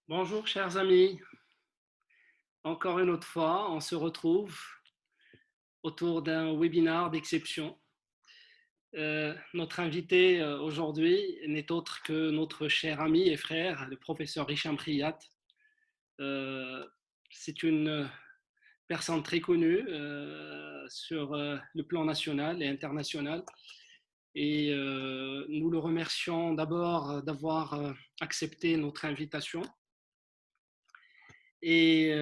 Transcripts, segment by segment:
Bonjour chers amis, encore une autre fois, on se retrouve autour d'un webinar d'exception. Notre invité aujourd'hui n'est autre que notre cher ami et frère, le professeur Hicham Riyad. C'est une personne très connue sur le plan national et international. Et nous le remercions d'abord d'avoir accepté notre invitation. Et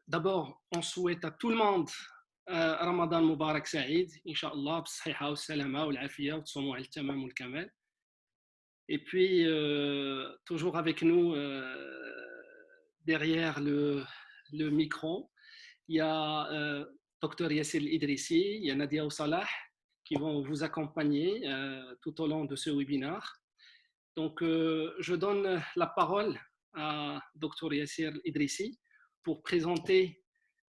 d'abord, on souhaite à tout le monde Ramadan Mubarak Saïd, Inch'Allah, b'sihha wa salama wa l'afiyya wa tsoumou al tamam wa al-kamal. Et puis, toujours avec nous derrière le micro, il y a Dr Yassir Idrissi, il y a Nadia Salah qui vont vous accompagner tout au long de ce webinaire. Donc, je donne la parole à Dr Yassir Idrissi pour présenter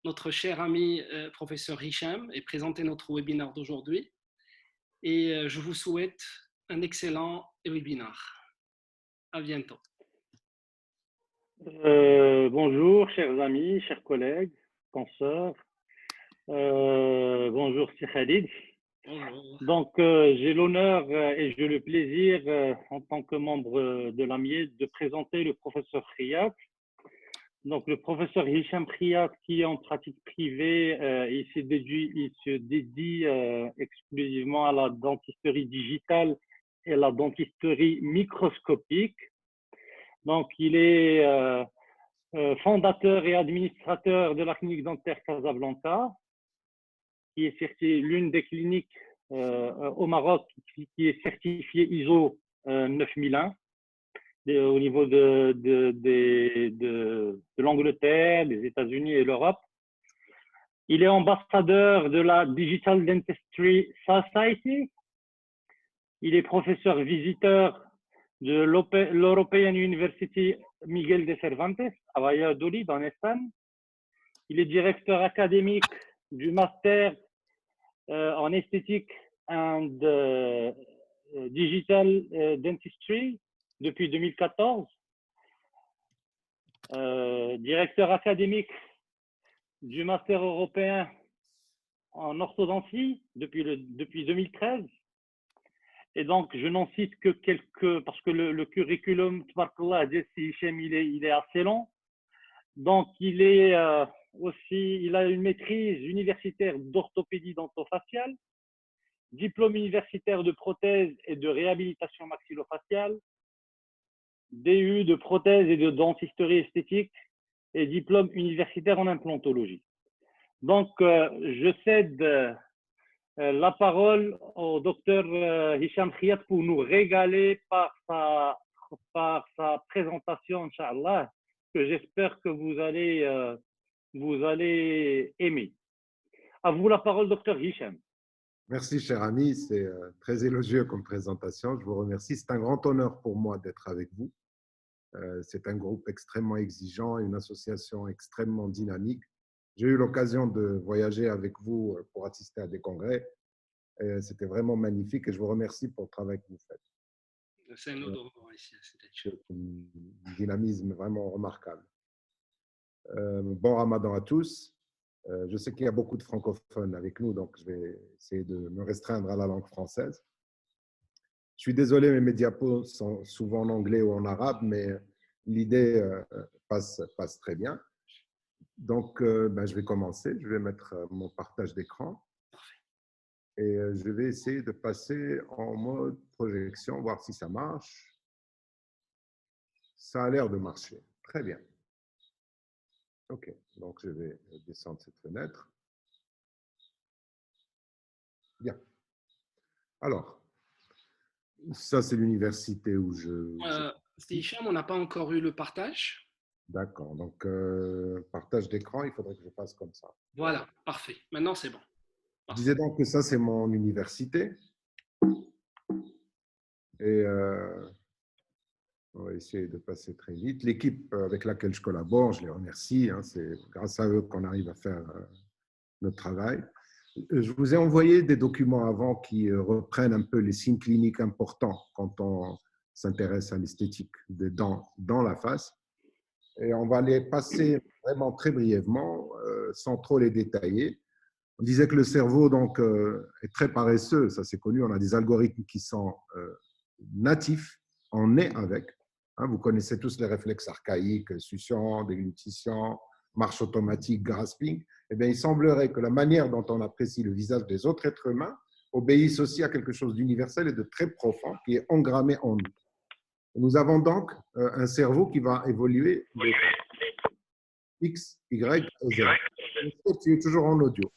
notre cher ami professeur Hicham et présenter notre webinaire d'aujourd'hui. Et je vous souhaite un excellent webinaire. À bientôt. Bonjour, chers amis, chers collègues, consoeurs. Bonjour, c'est Khalid. Bonjour. Donc, j'ai l'honneur et j'ai le plaisir, en tant que membre de l'AMIE, de présenter le professeur Riyad. Donc, le professeur Hicham Riyad, qui est en pratique privée, il se dédie exclusivement à la dentisterie digitale et la dentisterie microscopique. Donc, il est fondateur et administrateur de la clinique dentaire Casablanca, qui est l'une des cliniques au Maroc qui est certifiée ISO 9001 au niveau de l'Angleterre, les États-Unis et l'Europe. Il est ambassadeur de la Digital Dentistry Society. Il est professeur visiteur de l'European University Miguel de Cervantes à Valladolid, en Espagne. Il est directeur académique du master en esthétique and digital dentistry depuis 2014. Directeur académique du master européen en orthodontie depuis 2013. Et donc, je n'en cite que quelques, parce que le curriculum, il est assez long. Donc, il a une maîtrise universitaire d'orthopédie dentofaciale, diplôme universitaire de prothèse et de réhabilitation maxillofaciale, DU de prothèse et de dentisterie esthétique et diplôme universitaire en implantologie. Donc, je cède la parole au docteur Hicham Riyad pour nous régaler par sa présentation, Inch'Allah, que j'espère que vous allez aimer. À vous la parole, docteur Hicham. Merci, cher ami. C'est très élogieux comme présentation. Je vous remercie. C'est un grand honneur pour moi d'être avec vous. C'est un groupe extrêmement exigeant, une association extrêmement dynamique. J'ai eu l'occasion de voyager avec vous pour assister à des congrès. C'était vraiment magnifique et je vous remercie pour le travail que vous faites. C'est un honneur ici. C'est un dynamisme vraiment remarquable. Bon Ramadan à tous. Je sais qu'il y a beaucoup de francophones avec nous, donc je vais essayer de me restreindre à la langue française. Je suis désolé, mais mes diapos sont souvent en anglais ou en arabe, mais l'idée passe très bien. Donc, je vais commencer. Je vais mettre mon partage d'écran. Et je vais essayer de passer en mode projection, voir si ça marche. Ça a l'air de marcher. Très bien. OK. Donc, je vais descendre cette fenêtre. Bien. Alors, ça, c'est l'université où Hicham, on n'a pas encore eu le partage. D'accord. Donc, partage d'écran, il faudrait que je fasse comme ça. Voilà, parfait. Maintenant, c'est bon. Je disais donc que ça, c'est mon université. Et on va essayer de passer très vite. L'équipe avec laquelle je collabore, je les remercie. C'est grâce à eux qu'on arrive à faire notre travail. Je vous ai envoyé des documents avant qui reprennent un peu les signes cliniques importants quand on s'intéresse à l'esthétique des dents dans la face. et on va les passer vraiment très brièvement, sans trop les détailler. On disait que le cerveau donc, est très paresseux, ça c'est connu, on a des algorithmes qui sont natifs, on est avec. Hein, vous connaissez tous les réflexes archaïques, succion, déglutition, marche automatique, grasping. Eh bien, il semblerait que la manière dont on apprécie le visage des autres êtres humains obéisse aussi à quelque chose d'universel et de très profond qui est engrammé en nous. Nous avons donc un cerveau qui va évoluer de X, Y et Z. Tu es toujours en audio.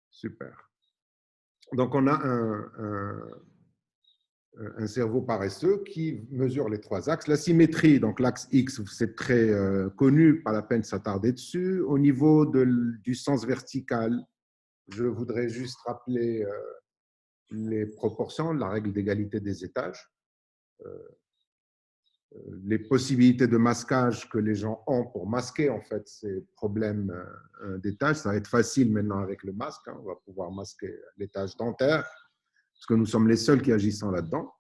Super. Donc, on a un cerveau paresseux qui mesure les trois axes. La symétrie, donc l'axe X, c'est très connu, pas la peine de s'attarder dessus. Au niveau du sens vertical, je voudrais juste rappeler les proportions, la règle d'égalité des étages, les possibilités de masquage que les gens ont pour masquer en fait ces problèmes d'étage. Ça va être facile maintenant avec le masque, hein. On va pouvoir masquer l'étage dentaire, parce que nous sommes les seuls qui agissons là-dedans.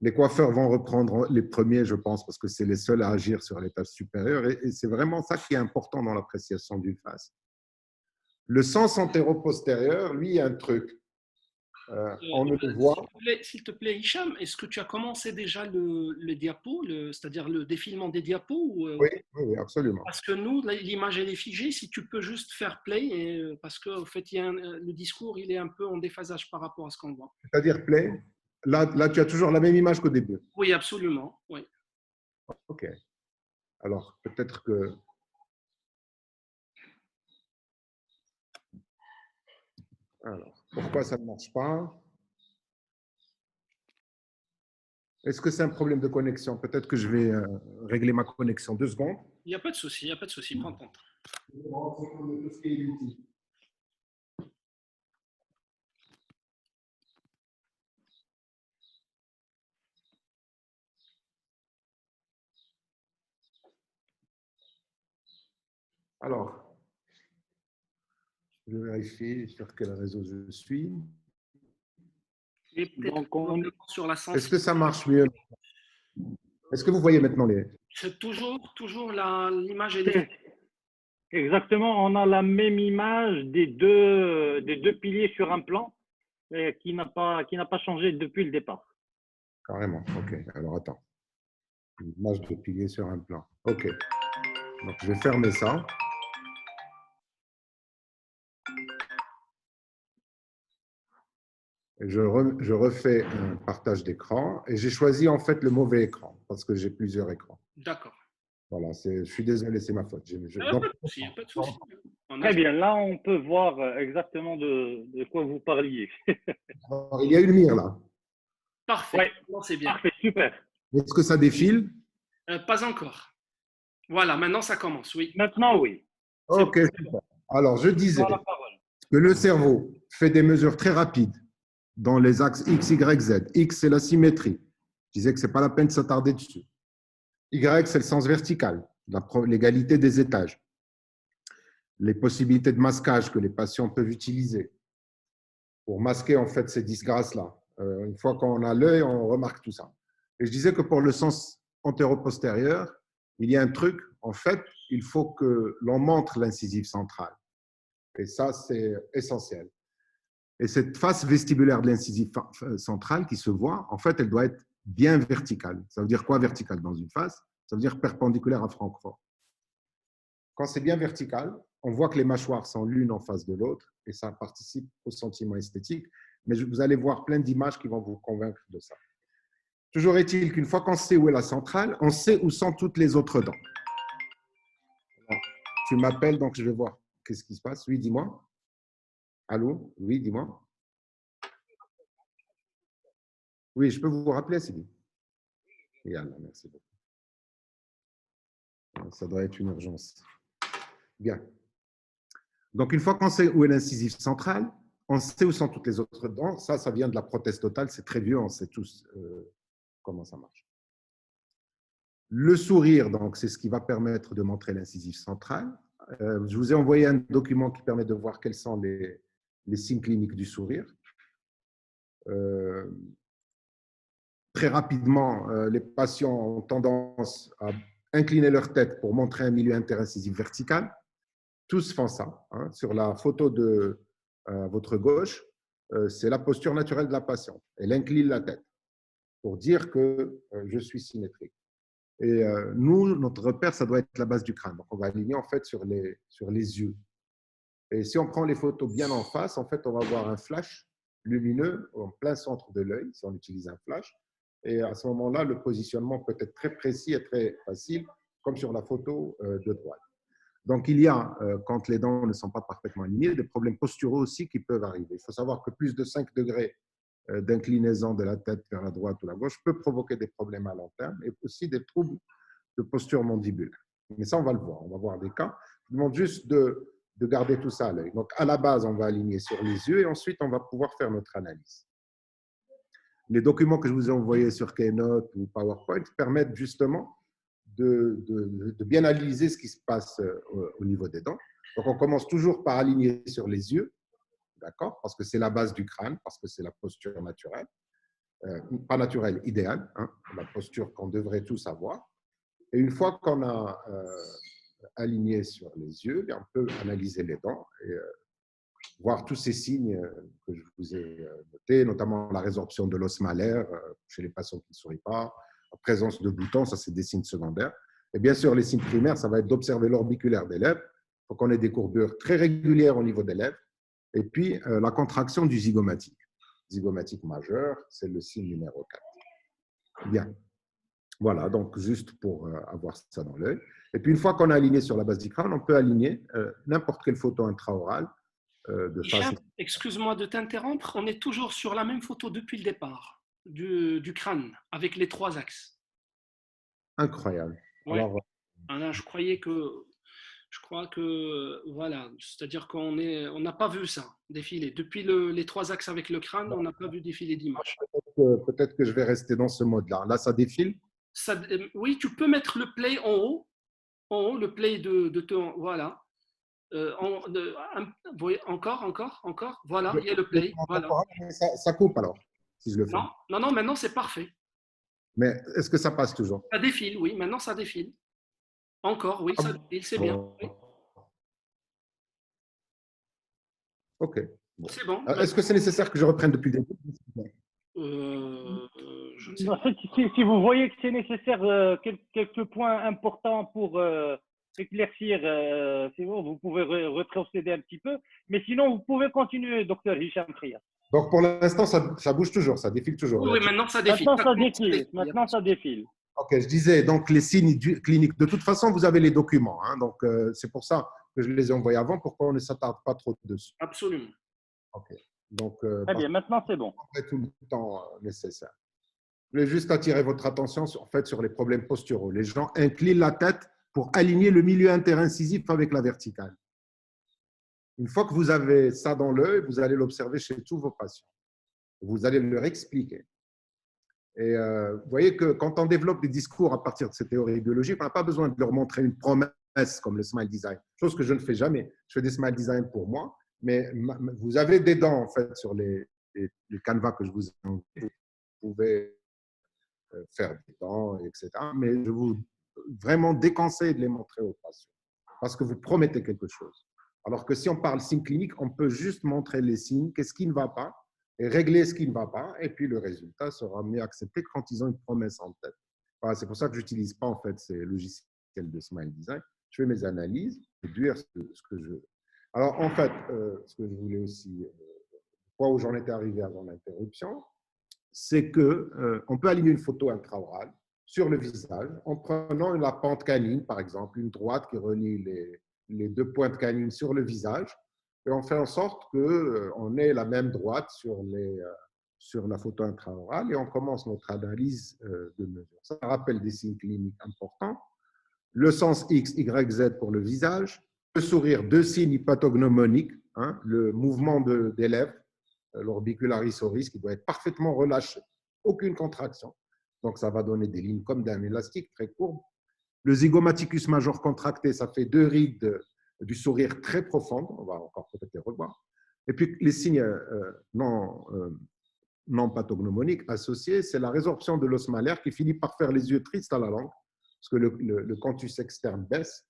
Les coiffeurs vont reprendre les premiers, je pense, parce que c'est les seuls à agir sur l'étage supérieur. Et c'est vraiment ça qui est important dans l'appréciation d'une face. Le sens antéro-postérieur, lui, il y a un truc. On ne le voit. S'il te plaît, Hicham, est-ce que tu as commencé déjà le diapo, c'est-à-dire le défilement des diapos Oui, oui, absolument. Parce que nous, l'image, elle est figée. Si tu peux juste faire play, parce qu'en fait, le discours, il est un peu en déphasage par rapport à ce qu'on voit. C'est-à-dire play. Là, tu as toujours la même image qu'au début. Oui, absolument. Oui. OK. Alors, peut-être que… Alors, pourquoi ça ne marche pas? Est-ce que c'est un problème de connexion? Peut-être que je vais régler ma connexion. 2 secondes. Il n'y a pas de souci, il n'y a pas de souci. Prends ton temps. Alors, je vérifie sur quel réseau je suis. Et peut-être sur la Est-ce que ça marche mieux? Est-ce que vous voyez maintenant les… C'est toujours l'image est… Exactement, on a la même image des deux piliers sur un plan qui n'a pas changé depuis le départ. Carrément, OK. Alors, attends. Une image de pilier sur un plan. OK. Donc, je vais fermer ça. Et je refais un partage d'écran et j'ai choisi en fait le mauvais écran parce que j'ai plusieurs écrans. D'accord. Voilà, je suis désolé, c'est ma faute. Il n'y a pas de souci, pas de souci. Très bien, là on peut voir exactement de quoi vous parliez. Alors, il y a une lumière là. Parfait, Ouais. non, c'est bien. Parfait, super. Est-ce que ça défile? Pas encore. Voilà, maintenant ça commence, oui. Maintenant, oui. Ok, super. Alors, je disais que le cerveau fait des mesures très rapides dans les axes X, Y, Z. X, c'est la symétrie. Je disais que ce n'est pas la peine de s'attarder dessus. Y, c'est le sens vertical, l'égalité des étages. Les possibilités de masquage que les patients peuvent utiliser pour masquer en fait ces disgrâces-là. Une fois qu'on a l'œil, on remarque tout ça. Et je disais que pour le sens antéro-postérieur, il y a un truc, en fait, il faut que l'on montre l'incisive centrale. Et ça, c'est essentiel. Et cette face vestibulaire de l'incisive centrale qui se voit, en fait, elle doit être bien verticale. Ça veut dire quoi verticale dans une face? Ça veut dire perpendiculaire à Francfort. Quand c'est bien vertical, on voit que les mâchoires sont l'une en face de l'autre et ça participe au sentiment esthétique. Mais vous allez voir plein d'images qui vont vous convaincre de ça. Toujours est-il qu'une fois qu'on sait où est la centrale, on sait où sont toutes les autres dents. Alors, tu m'appelles, donc je vais voir qu'est-ce qui se passe. Oui, dis-moi. Allô? Oui, dis-moi. Oui, je peux vous rappeler, Sylvie. Yallah, merci beaucoup. Ça doit être une urgence. Bien. Donc, une fois qu'on sait où est l'incisive centrale, on sait où sont toutes les autres dents. Ça vient de la prothèse totale. C'est très vieux, on sait tous comment ça marche. Le sourire, donc, c'est ce qui va permettre de montrer l'incisive centrale. Je vous ai envoyé un document qui permet de voir quels sont les signes cliniques du sourire. très rapidement, les patients ont tendance à incliner leur tête pour montrer un milieu interincisif vertical. Tous font ça. Hein. Sur la photo de votre gauche, c'est la posture naturelle de la patiente. Elle incline la tête pour dire que je suis symétrique. Et nous, notre repère, ça doit être la base du crâne. Donc, on va aligner en fait sur les yeux. Et si on prend les photos bien en face, en fait, on va avoir un flash lumineux en plein centre de l'œil, si on utilise un flash. Et à ce moment-là, le positionnement peut être très précis et très facile, comme sur la photo de droite. Donc, il y a, quand les dents ne sont pas parfaitement alignées, des problèmes posturaux aussi qui peuvent arriver. Il faut savoir que plus de 5 degrés d'inclinaison de la tête vers la droite ou la gauche peut provoquer des problèmes à long terme et aussi des troubles de posture mandibulaire. Mais ça, on va le voir. On va voir des cas. Je demande juste de garder tout ça à l'œil. Donc, à la base, on va aligner sur les yeux et ensuite, on va pouvoir faire notre analyse. Les documents que je vous ai envoyés sur Keynote ou PowerPoint permettent justement de bien analyser ce qui se passe au niveau des dents. Donc, on commence toujours par aligner sur les yeux, d'accord, parce que c'est la base du crâne, parce que c'est la posture naturelle, pas naturelle, idéale, hein, la posture qu'on devrait tous avoir. Et une fois qu'on a aligné sur les yeux, on peut analyser les dents et voir tous ces signes que je vous ai notés, notamment la résorption de l'os malaire chez les patients qui ne sourient pas, la présence de boutons, ça c'est des signes secondaires. Et bien sûr, les signes primaires, ça va être d'observer l'orbiculaire des lèvres. Il faut qu'on ait des courbures très régulières au niveau des lèvres. Et puis, la contraction du zygomatique. Zygomatique majeur, c'est le signe numéro 4. Bien. Voilà, donc juste pour avoir ça dans l'œil. Et puis, une fois qu'on a aligné sur la base du crâne, on peut aligner n'importe quelle photo intraorale de face. Excuse-moi de t'interrompre, on est toujours sur la même photo depuis le départ du crâne, avec les 3 axes. Incroyable. Ouais. Alors, je crois que voilà, c'est-à-dire qu'on n'a pas vu ça défiler. Depuis les 3 axes avec le crâne, on n'a pas vu défiler d'image. Peut-être que je vais rester dans ce mode-là. Là, ça défile. Oui, tu peux mettre le play en haut, le play de ton, voilà. Encore, voilà, il y a le play. Voilà. Ça coupe alors, si je le fais. Non, maintenant c'est parfait. Mais est-ce que ça passe toujours? Ça défile, oui, maintenant ça défile. Encore, oui, ça défile, c'est bien. Oui. Ok. Bon. C'est bon. Est-ce que c'est nécessaire que je reprenne depuis le début? Je ne sais pas. Si vous voyez que c'est nécessaire quelques points importants pour éclaircir, c'est bon, vous pouvez retrocéder un petit peu. Mais sinon, vous pouvez continuer, docteur Hicham Kriya. Donc, pour l'instant, ça bouge toujours, ça défile toujours. Oui, maintenant ça défile. Maintenant, ça défile. Ok, je disais, donc les signes cliniques, de toute façon, vous avez les documents. Hein, donc, c'est pour ça que je les ai envoyés avant, pour qu'on ne s'attarde pas trop dessus. Absolument. Ok. Donc, très bien, maintenant c'est bon. Après tout le temps nécessaire. Je voulais juste attirer votre attention sur les problèmes posturaux. Les gens inclinent la tête pour aligner le milieu interincisif avec la verticale. Une fois que vous avez ça dans l'œil, vous allez l'observer chez tous vos patients. Vous allez leur expliquer. Et vous voyez que quand on développe des discours à partir de ces théories biologiques, on n'a pas besoin de leur montrer une promesse comme le smile design, chose que je ne fais jamais. Je fais des smile design pour moi, mais vous avez des dents en fait sur les canevas que je vous ai envoyés. Vous pouvez faire des dents, etc. Mais je vous vraiment déconseille de les montrer aux patients parce que vous promettez quelque chose. Alors que si on parle signe clinique, on peut juste montrer les signes, qu'est-ce qui ne va pas, et régler ce qui ne va pas, et puis le résultat sera mieux accepté quand ils ont une promesse en tête. Voilà, c'est pour ça que je n'utilise pas en fait ces logiciels de Smile Design. Je fais mes analyses, je dire ce que je veux. Alors en fait, ce que je voulais aussi, où j'en étais arrivé avant l'interruption, c'est qu'on peut aligner une photo intraorale sur le visage en prenant la pente canine, par exemple, une droite qui relie les 2 pointes canines sur le visage, et on fait en sorte qu'on ait la même droite sur la photo intraorale, et on commence notre analyse de mesure. Ça rappelle des signes cliniques importants. Le sens X, Y, Z pour le visage, le sourire, 2 signes hypatognomoniques, hein, le mouvement des lèvres, l'orbicularis oris qui doit être parfaitement relâché, aucune contraction. Donc, ça va donner des lignes comme d'un élastique très courbes. Le zygomaticus major contracté, ça fait 2 rides du sourire très profondes. On va encore peut-être les revoir. Et puis, les signes non pathognomoniques associés, c'est la résorption de l'os malaire qui finit par faire les yeux tristes à la langue, parce que le canthus externe baisse.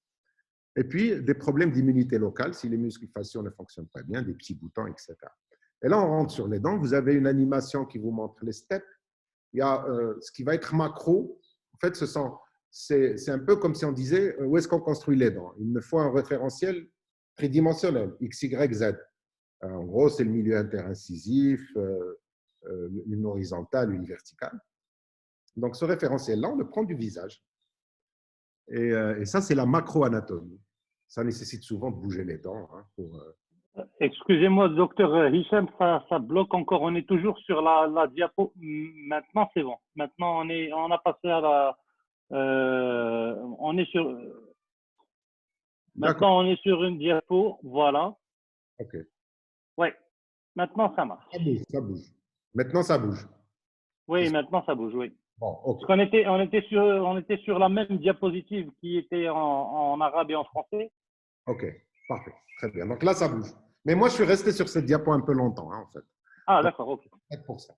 Et puis, des problèmes d'immunité locale, si les muscles faciaux ne fonctionnent pas bien, des petits boutons, etc. Et là, on rentre sur les dents. Vous avez une animation qui vous montre les steps. Il y a ce qui va être macro. En fait, c'est un peu comme si on disait où est-ce qu'on construit les dents. Il me faut un référentiel tridimensionnel, X, Y, Z. En gros, c'est le milieu interincisif, une horizontale, une verticale. Donc, ce référentiel-là, on le prend du visage. Et ça, c'est la macroanatomie. Ça nécessite souvent de bouger les dents. Hein, Excusez-moi, docteur Hicham, ça bloque encore. On est toujours sur la diapo. Maintenant, c'est bon. Maintenant, on a passé à la. On est sur. Maintenant, on est sur une diapo. Voilà. OK. Oui. Maintenant, ça marche. Ça bouge, ça bouge. Maintenant, ça bouge. Oui, maintenant, ça bouge, oui. Bon, OK. Parce qu'on était sur la même diapositive qui était en arabe et en français. OK, parfait. Très bien. Donc là, ça bouge. Mais moi, je suis resté sur cette diapo un peu longtemps, hein, en fait. Ah, d'accord, OK. Pour ça.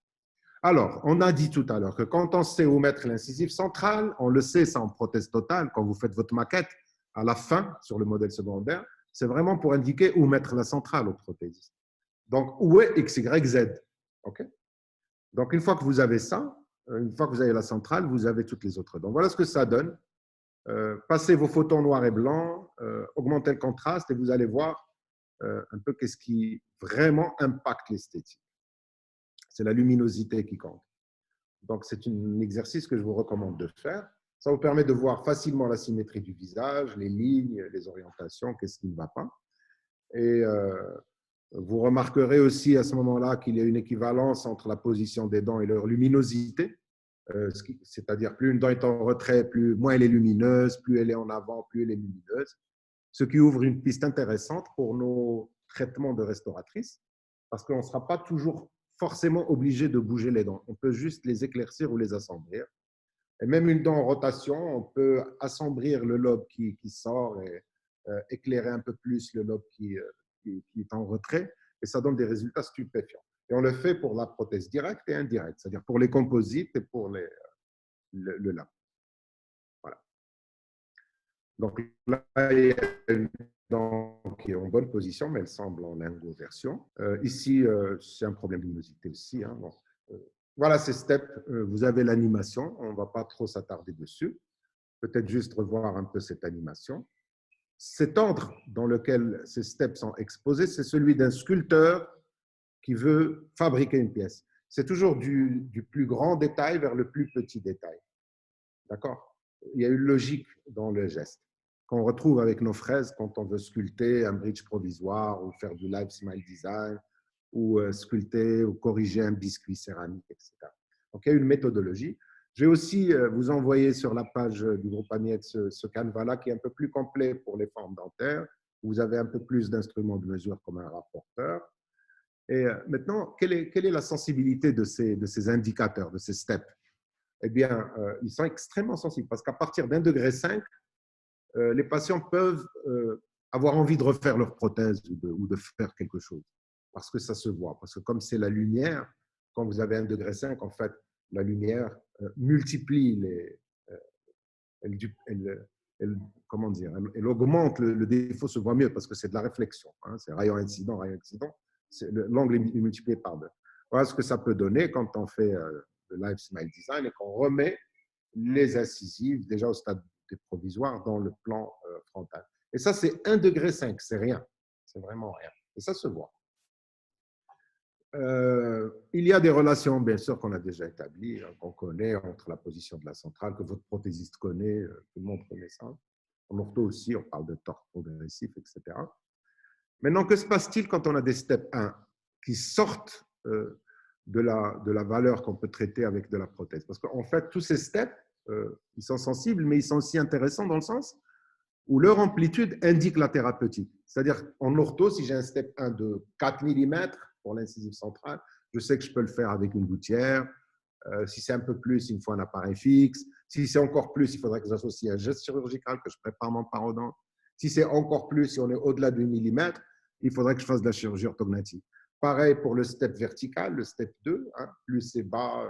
Alors, on a dit tout à l'heure que quand on sait où mettre l'incisif central, on le sait, ça en prothèse totale, quand vous faites votre maquette, à la fin, sur le modèle secondaire, c'est vraiment pour indiquer où mettre la centrale au prothésiste. Donc, où est X, Y, Z? OK? Donc, une fois que vous avez ça, une fois que vous avez la centrale, vous avez toutes les autres. Donc, voilà ce que ça donne. Passez vos photos en noir et blanc, augmentez le contraste et vous allez voir un peu qu'est-ce qui vraiment impacte l'esthétique. C'est la luminosité qui compte. Donc, c'est un exercice que je vous recommande de faire. Ça vous permet de voir facilement la symétrie du visage, les lignes, les orientations, qu'est-ce qui ne va pas. Et vous remarquerez aussi à ce moment-là qu'il y a une équivalence entre la position des dents et leur luminosité. C'est-à-dire, plus une dent est en retrait, moins elle est lumineuse, plus elle est en avant, plus elle est lumineuse. Ce qui ouvre une piste intéressante pour nos traitements de restauratrices, parce qu'on ne sera pas toujours forcément obligé de bouger les dents. On peut juste les éclaircir ou les assombrir. Et même une dent en rotation, on peut assombrir le lobe qui sort et éclairer un peu plus le lobe qui est en retrait. Et ça donne des résultats stupéfiants. Et on le fait pour la prothèse directe et indirecte, c'est-à-dire pour les composites et pour le lab. Voilà. Donc là, il y a une dent qui est en bonne position, mais elle semble en lingoversion. Ici, c'est un problème de luminosité aussi. Hein. Bon. Voilà ces steps. Vous avez l'animation. On ne va pas trop s'attarder dessus. Peut-être juste revoir un peu cette animation. Cet ordre dans lequel ces steps sont exposés, c'est celui d'un sculpteur qui veut fabriquer une pièce. C'est toujours du plus grand détail vers le plus petit détail. D'accord? Il y a une logique dans le geste qu'on retrouve avec nos fraises quand on veut sculpter un bridge provisoire ou faire du live smile design ou sculpter ou corriger un biscuit céramique, etc. Donc, il y a une méthodologie. Je vais aussi vous envoyer sur la page du groupe Amiette ce canevas-là qui est un peu plus complet pour les formes dentaires. Vous avez un peu plus d'instruments de mesure comme un rapporteur. Et maintenant, quelle est la sensibilité de ces indicateurs, de ces steps? Eh bien, ils sont extrêmement sensibles parce qu'à partir d'1,5 degré, les patients peuvent avoir envie de refaire leur prothèse ou de faire quelque chose parce que ça se voit. Parce que comme c'est la lumière, quand vous avez 1,5 degré, en fait, la lumière multiplie comment dire, elle augmente, le défaut se voit mieux parce que c'est de la réflexion. Hein, c'est rayon incident, l'angle est multiplié par 2. Voilà ce que ça peut donner quand on fait le live smile design et qu'on remet les incisives déjà au stade des provisoires dans le plan frontal. Et ça, c'est 1,5 degré, c'est rien. C'est vraiment rien. Et ça se voit. Il y a des relations, bien sûr, qu'on a déjà établies, qu'on connaît entre la position de la centrale, que votre prothésiste connaît, tout le monde connaît ça. En ortho aussi, on parle de torque progressif, etc. Maintenant, que se passe-t-il quand on a des steps 1 qui sortent de la valeur qu'on peut traiter avec de la prothèse? Parce qu'en fait, tous ces steps, ils sont sensibles, mais ils sont aussi intéressants dans le sens où leur amplitude indique la thérapeutique. C'est-à-dire, en ortho, si j'ai un step 1 de 4 mm pour l'incisive centrale, je sais que je peux le faire avec une gouttière. Si c'est un peu plus, il me faut un appareil fixe. Si c'est encore plus, il faudrait que j'associe un geste chirurgical, que je prépare mon parodonte. Si c'est encore plus, si on est au-delà du millimètre, il faudrait que je fasse de la chirurgie orthodontique. Pareil pour le step vertical, le step 2, hein, plus c'est bas.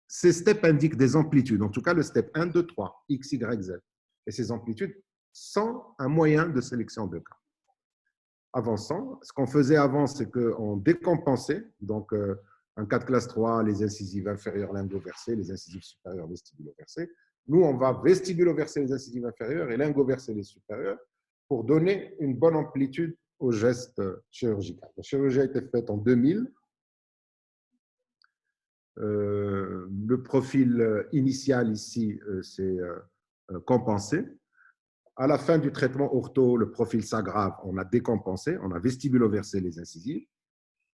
Ces steps indiquent des amplitudes. En tout cas, le step 1, 2, 3, X, Y, Z. Et ces amplitudes sont un moyen de sélection de cas. Avançant, ce qu'on faisait avant, c'est qu'on décompensait. Donc, en cas de classe 3, les incisives inférieures lingo-versées, les incisives supérieures vestibulo-versées. Nous, on va vestibulo-verser les incisives inférieures et lingo-verser les supérieures pour donner une bonne amplitude au geste chirurgical. La chirurgie a été faite en 2000. Le profil initial ici, c'est compensé. À la fin du traitement ortho, le profil s'aggrave, on a décompensé, on a vestibulo-versé les incisives.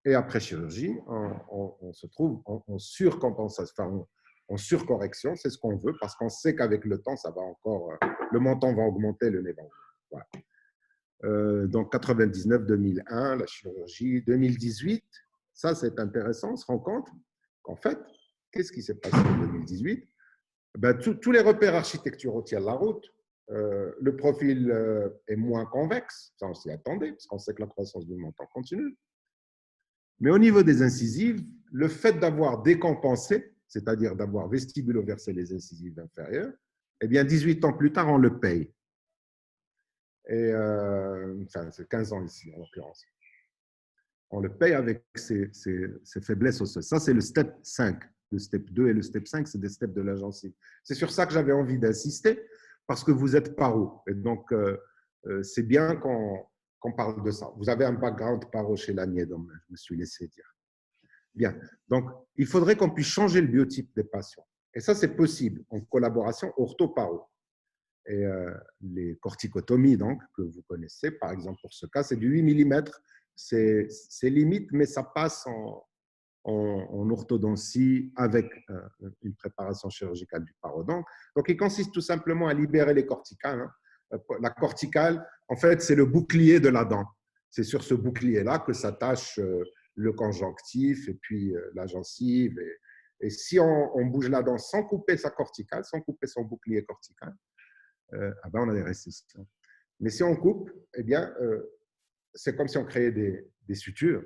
Et après chirurgie, on se trouve en surcompensation, enfin, en surcorrection, c'est ce qu'on veut, parce qu'on sait qu'avec le temps, ça va encore, le menton va augmenter, le nez va augmenter. Voilà. Donc 99, 2001, la chirurgie, 2018, ça c'est intéressant, on se rend compte qu'en fait, qu'est-ce qui s'est passé en 2018? Ben, tous les repères architecturaux tiennent la route. Le profil est moins convexe, ça on s'y attendait, parce qu'on sait que la croissance du menton continue. Mais au niveau des incisives, le fait d'avoir décompensé, c'est-à-dire d'avoir vestibulo-versé les incisives inférieures, eh bien 18 ans plus tard, on le paye. Et enfin, c'est 15 ans ici, en l'occurrence. On le paye avec ses faiblesses osseuses. Ça, c'est le step 5. Le step 2 et le step 5, c'est des steps de la gencive. C'est sur ça que j'avais envie d'insister, parce que vous êtes paro. Et donc, c'est bien qu'on parle de ça. Vous avez un background paro chez Lanier, donc je me suis laissé dire. Bien. Donc, il faudrait qu'on puisse changer le biotype des patients. Et ça, c'est possible en collaboration ortho-paro. Et les corticotomies, donc, que vous connaissez, par exemple, pour ce cas, c'est du 8 mm. C'est limite, mais ça passe en orthodontie avec une préparation chirurgicale du parodonte. Donc, il consiste tout simplement à libérer les corticales. Hein. La corticale, en fait, c'est le bouclier de la dent. C'est sur ce bouclier-là que s'attache le conjonctif et puis la gencive. Et si on bouge la dent sans couper sa corticale, sans couper son bouclier cortical, ah ben on a des récessions. Mais si on coupe, eh bien, c'est comme si on créait des sutures.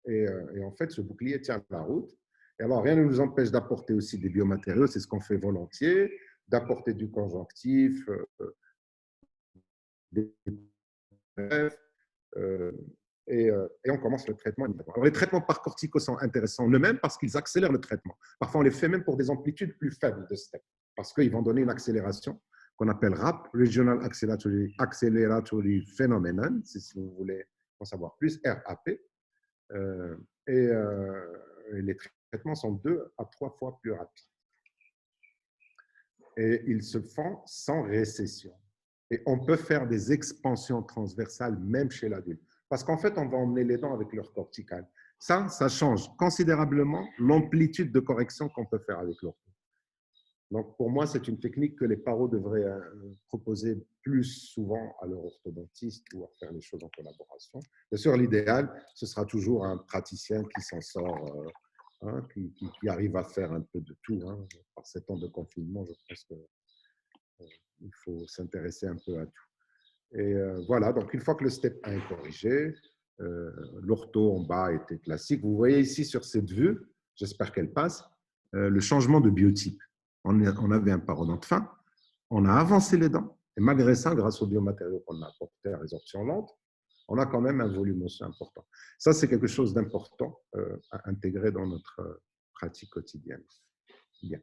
Et en fait, ce bouclier tient la route. Et alors, rien ne nous empêche d'apporter aussi des biomatériaux, c'est ce qu'on fait volontiers, d'apporter du conjonctif, des brefs, et on commence le traitement immédiatement. Alors, les traitements par cortico sont intéressants en eux-mêmes parce qu'ils accélèrent le traitement. Parfois, on les fait même pour des amplitudes plus faibles de step, parce qu'ils vont donner une accélération qu'on appelle RAP, Regional Acceleratory Phenomenon, si vous voulez en savoir plus, RAP. Et les traitements sont 2 à 3 fois plus rapides. Et ils se font sans récession. Et on peut faire des expansions transversales même chez l'adulte. Parce qu'en fait, on va emmener les dents avec leur cortical. Ça change considérablement l'amplitude de correction qu'on peut faire avec l'ortho. Donc, pour moi, c'est une technique que les paros devraient proposer plus souvent à leur orthodontiste ou à faire les choses en collaboration. Bien sûr, l'idéal, ce sera toujours un praticien qui s'en sort, hein, qui arrive à faire un peu de tout. Hein. Par ces temps de confinement, je pense qu'il faut s'intéresser un peu à tout. Et voilà, donc une fois que le step 1 est corrigé, l'ortho en bas était classique. Vous voyez ici sur cette vue, j'espère qu'elle passe, le changement de biotype. On avait un parodonte fin, on a avancé les dents, et malgré ça, grâce aux biomatériaux qu'on a apportés à résorption lente, on a quand même un volume osseux important. Ça, c'est quelque chose d'important à intégrer dans notre pratique quotidienne. Bien.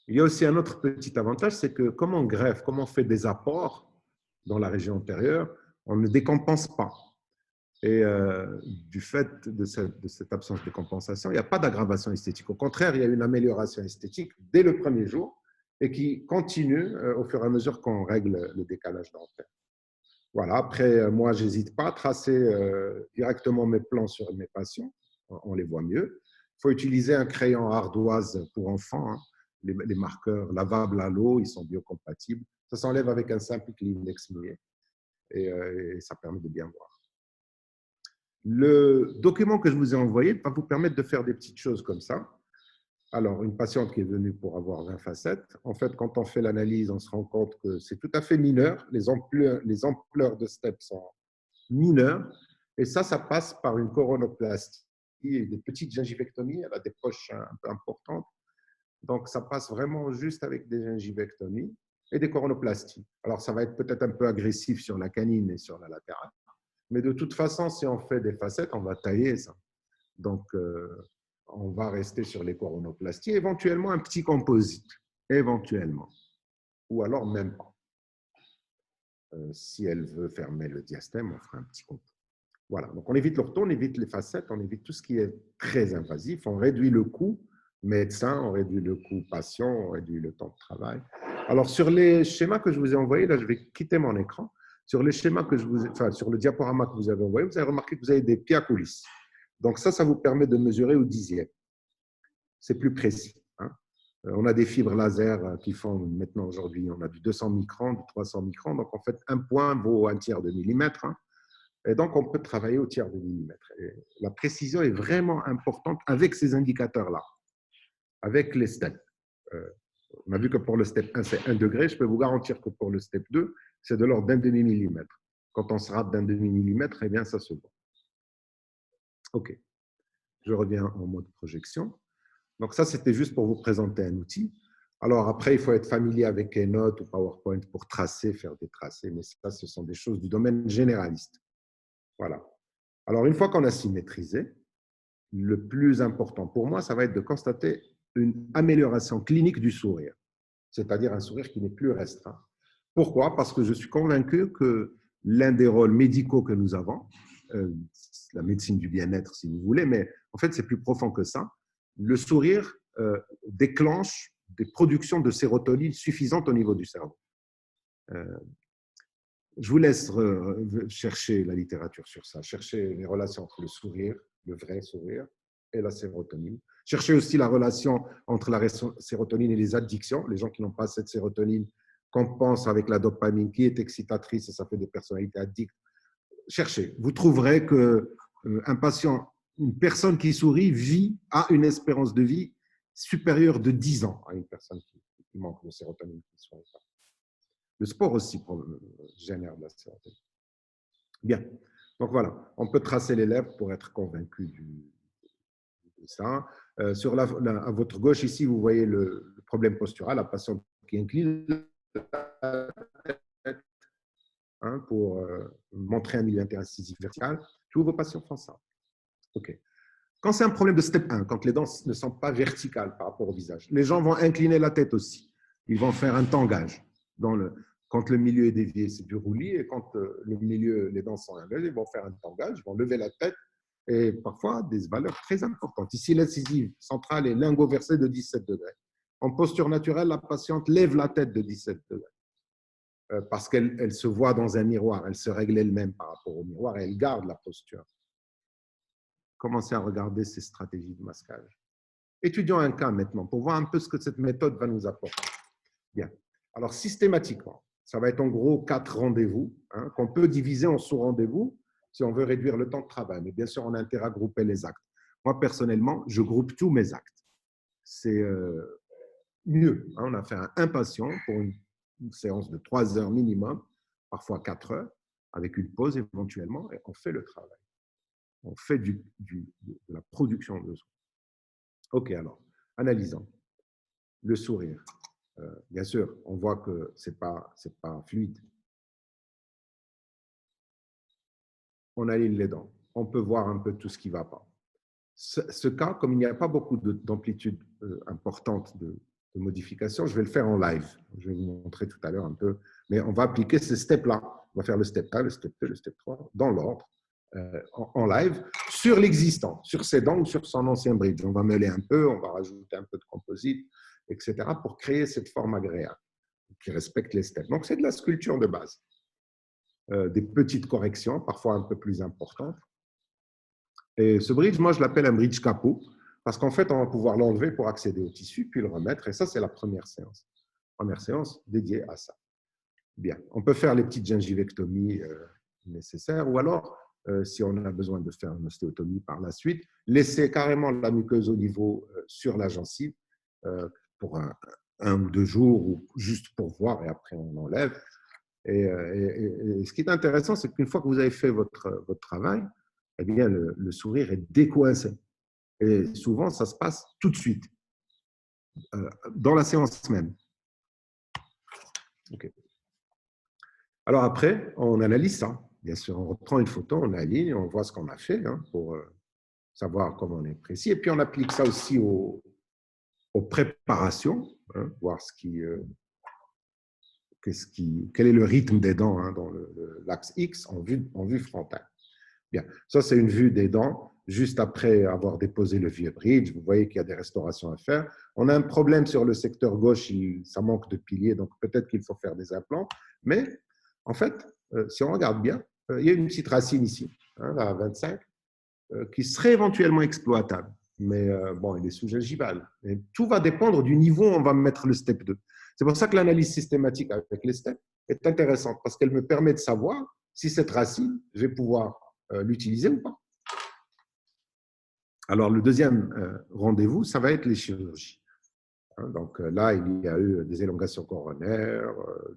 Il y a aussi un autre petit avantage, c'est que comme on greffe, comme on fait des apports dans la région antérieure, on ne décompense pas. Et du fait de cette absence de compensation, il n'y a pas d'aggravation esthétique. Au contraire, il y a une amélioration esthétique dès le premier jour et qui continue au fur et à mesure qu'on règle le décalage dentaire. Voilà, après, moi, je n'hésite pas à tracer directement mes plans sur mes patients. On les voit mieux. Il faut utiliser un crayon ardoise pour enfants. Hein. Les marqueurs lavables à l'eau, ils sont biocompatibles. Ça s'enlève avec un simple Kleenex mouillé et ça permet de bien voir. Le document que je vous ai envoyé va vous permettre de faire des petites choses comme ça. Alors, une patiente qui est venue pour avoir 20 facettes, en fait, quand on fait l'analyse, on se rend compte que c'est tout à fait mineur. Les ampleurs de STEP sont mineures. Et ça passe par une coronoplastie et des petites gingivectomies. Elle a des poches un peu importantes. Donc, ça passe vraiment juste avec des gingivectomies et des coronoplasties. Alors, ça va être peut-être un peu agressif sur la canine et sur la latérale. Mais de toute façon, si on fait des facettes, on va tailler ça. Donc, on va rester sur les coronoplasties, éventuellement un petit composite, éventuellement. Ou alors même pas. Si elle veut fermer le diastème, on fera un petit composite. Voilà, donc on évite l'ortho, on évite les facettes, on évite tout ce qui est très invasif, on réduit le coût médecin, on réduit le coût patient, on réduit le temps de travail. Alors, sur les schémas que je vous ai envoyés, là, je vais quitter mon écran. Sur les schémas que je vous ai, enfin, sur le diaporama que vous avez envoyé, vous avez remarqué que vous avez des pieds à coulisses. Donc, ça vous permet de mesurer au dixième. C'est plus précis. Hein. On a des fibres laser qui font maintenant, aujourd'hui, on a du 200 microns, du 300 microns. Donc, en fait, un point vaut un tiers de millimètre. Hein. Et donc, on peut travailler au tiers de millimètre. Et la précision est vraiment importante avec ces indicateurs-là, avec les steps. On a vu que pour le step 1, c'est 1 degré. Je peux vous garantir que pour le step 2, c'est de l'ordre d'un demi-millimètre. Quand on se rate d'un demi-millimètre, eh bien, ça se voit. OK. Je reviens en mode projection. Donc, ça, c'était juste pour vous présenter un outil. Alors, après, il faut être familier avec Keynote ou PowerPoint pour tracer, faire des tracés. Mais ça, ce sont des choses du domaine généraliste. Voilà. Alors, une fois qu'on a symétrisé, le plus important pour moi, ça va être de constater une amélioration clinique du sourire, c'est-à-dire un sourire qui n'est plus restreint. Pourquoi? Parce que je suis convaincu que l'un des rôles médicaux que nous avons, la médecine du bien-être si vous voulez, mais en fait c'est plus profond que ça, le sourire déclenche des productions de sérotonine suffisantes au niveau du cerveau. Je vous laisse chercher la littérature sur ça, chercher les relations entre le sourire, le vrai sourire, et la sérotonine. Cherchez aussi la relation entre la sérotonine et les addictions. Les gens qui n'ont pas cette sérotonine compensent avec la dopamine qui est excitatrice et ça fait des personnalités addictes. Cherchez. Vous trouverez qu'un patient, une personne qui sourit a une espérance de vie supérieure de 10 ans à une personne qui manque de sérotonine. Le sport aussi génère de la sérotonine. Bien. Donc voilà, on peut tracer les lèvres pour être convaincu de ça. À votre gauche, ici, vous voyez le problème postural, la patiente qui incline la tête pour montrer un milieu interincisif vertical. Tous vos patients font ça. OK. Quand c'est un problème de step 1, quand les dents ne sont pas verticales par rapport au visage, les gens vont incliner la tête aussi. Ils vont faire un tangage. Quand le milieu est dévié, c'est du roulis. Et quand le milieu, les dents sont inversées, ils vont faire un tangage, ils vont lever la tête. Et parfois, des valeurs très importantes. Ici, l'incisive centrale est lingoversée de 17 degrés. En posture naturelle, la patiente lève la tête de 17 degrés parce qu'elle se voit dans un miroir. Elle se règle elle-même par rapport au miroir et elle garde la posture. Commencez à regarder ces stratégies de masquage. Étudions un cas maintenant pour voir un peu ce que cette méthode va nous apporter. Bien. Alors, systématiquement, ça va être en gros 4 rendez-vous qu'on peut diviser en sous-rendez-vous si on veut réduire le temps de travail. Mais bien sûr, on a intérêt à grouper les actes. Moi, personnellement, je groupe tous mes actes. C'est mieux. On a fait un patient pour une séance de 3 heures minimum, parfois 4 heures, avec une pause éventuellement, et on fait le travail. On fait de la production de soins. OK, alors, analysons. Le sourire. Bien sûr, on voit que ce n'est pas fluide. On aligne les dents. On peut voir un peu tout ce qui ne va pas. Ce cas, comme il n'y a pas beaucoup d'amplitude importante de modification, je vais le faire en live. Je vais vous montrer tout à l'heure un peu. Mais on va appliquer ces steps-là. On va faire le step 1, le step 2, le step 3, dans l'ordre, en live, sur l'existant, sur ses dents ou sur son ancien bridge. On va meuler un peu, on va rajouter un peu de composite, etc., pour créer cette forme agréable qui respecte les steps. Donc, c'est de la sculpture de base. Des petites corrections, parfois un peu plus importantes. Et ce bridge, moi, je l'appelle un bridge capot, parce qu'en fait, on va pouvoir l'enlever pour accéder au tissu, puis le remettre. Et ça, c'est la première séance. Première séance dédiée à ça. Bien. On peut faire les petites gingivectomies nécessaires, ou alors si on a besoin de faire une ostéotomie par la suite. Laisser carrément la muqueuse au niveau sur la gencive pour un ou 2 jours ou juste pour voir et après on enlève. Et ce qui est intéressant, c'est qu'une fois que vous avez fait votre travail, eh bien, le sourire est décoincé. Et souvent, ça se passe tout de suite, dans la séance même. Okay. Alors après, on analyse ça. Bien sûr, on reprend une photo, on aligne, on voit ce qu'on a fait pour savoir comment on est précis. Et puis, on applique ça aussi aux préparations, voir quel est le rythme des dents dans l'axe X en vue frontale. Bien, ça c'est une vue des dents juste après avoir déposé le vieux bridge. Vous voyez qu'il y a des restaurations à faire. On a un problème sur le secteur gauche, ça manque de piliers, donc peut-être qu'il faut faire des implants. Mais en fait, si on regarde bien, il y a une petite racine ici, la 25, qui serait éventuellement exploitable. Mais bon, il est sous-gingivale. Et tout va dépendre du niveau où on va mettre le step 2. C'est pour ça que l'analyse systématique avec les steps est intéressante, parce qu'elle me permet de savoir si cette racine, je vais pouvoir l'utiliser ou pas. Alors, le deuxième rendez-vous, ça va être les chirurgies. Donc là, il y a eu des élongations coronaires,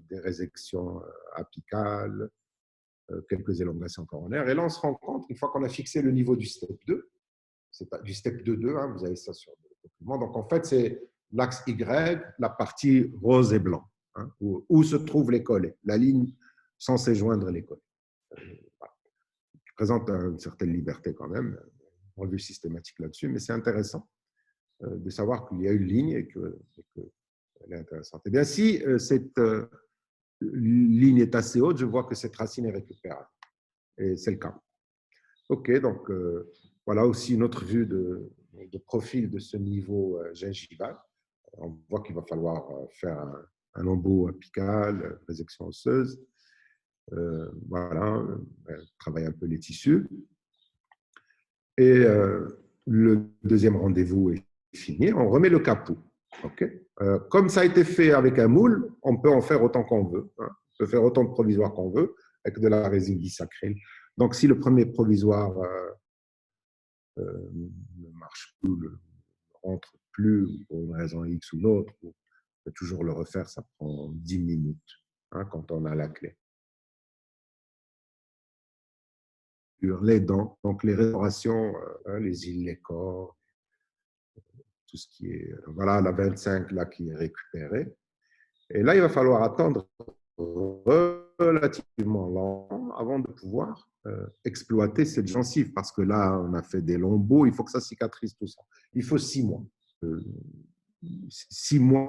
des résections apicales, quelques élongations coronaires. Et là, on se rend compte, une fois qu'on a fixé le niveau du step 2, c'est du step 2.2, vous avez ça sur le document. Donc, en fait, c'est l'axe Y, la partie rose et blanc, où se trouve les collets, la ligne censée joindre les collets. Voilà. Qui présente une certaine liberté quand même, une revue systématique là-dessus, mais c'est intéressant de savoir qu'il y a une ligne et qu'elle est intéressante. Et bien, si cette ligne est assez haute, je vois que cette racine est récupérable. Et c'est le cas. OK, donc voilà aussi une autre vue de profil de ce niveau gingival. On voit qu'il va falloir faire un embout apical, résection osseuse. Voilà, travailler un peu les tissus. Et le deuxième rendez-vous est fini. On remet le capot. Okay. Comme ça a été fait avec un moule, on peut en faire autant qu'on veut. On peut faire autant de provisoires qu'on veut avec de la résine disacryl. Donc, si le premier provisoire ne marche plus, ne rentre plus pour une raison X ou l'autre, on peut toujours le refaire, ça prend 10 minutes quand on a la clé. Les dents, donc les restaurations, les îles, les corps, tout ce qui est, voilà, la 25 là qui est récupérée. Et là, il va falloir attendre relativement longtemps avant de pouvoir exploiter cette gencive, parce que là, on a fait des lambeaux, il faut que ça cicatrise tout ça. Il faut 6 mois. 6 mois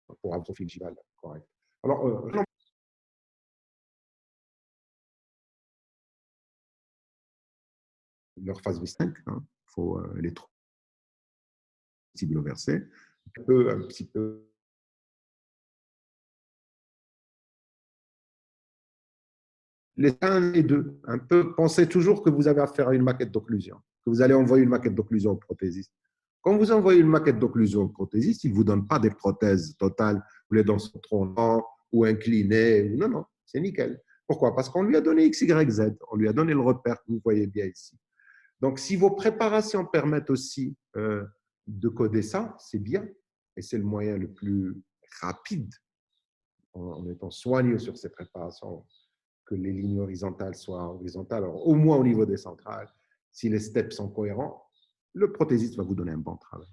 pour avoir un profil gingival correct. Alors, leur phase V5, il faut les trois versés, un petit peu. Les 1 et 2, un peu, pensez toujours que vous avez affaire à une maquette d'occlusion, que vous allez envoyer une maquette d'occlusion au prothésiste. Quand vous envoyez une maquette d'occlusion au prothésiste, il ne vous donne pas des prothèses totales où les dents sont trop longues ou inclinées. Non, non, c'est nickel. Pourquoi? Parce qu'on lui a donné X, Y, Z. On lui a donné le repère que vous voyez bien ici. Donc, si vos préparations permettent aussi de coder ça, c'est bien. Et c'est le moyen le plus rapide, en étant soigneux sur ces préparations, que les lignes horizontales soient horizontales, alors au moins au niveau des centrales. Si les steps sont cohérents, le prothésiste va vous donner un bon travail.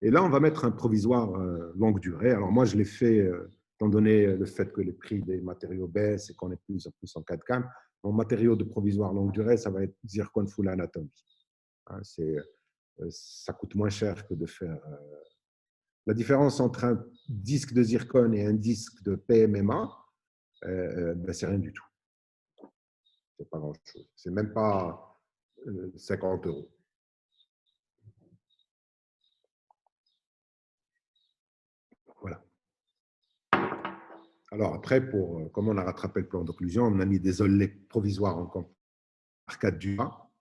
Et là, on va mettre un provisoire longue durée. Alors moi, je l'ai fait, étant donné le fait que les prix des matériaux baissent et qu'on est plus en plus en 4CAM, mon matériau de provisoire longue durée, ça va être zircon full anatomy. Ça coûte moins cher que de faire… La différence entre un disque de zircon et un disque de PMMA, ben, c'est rien du tout. C'est pas grand-chose. C'est même pas 50 €. Voilà. Alors après, comme on a rattrapé le plan d'occlusion, on a mis des olets provisoires en arcade du bas.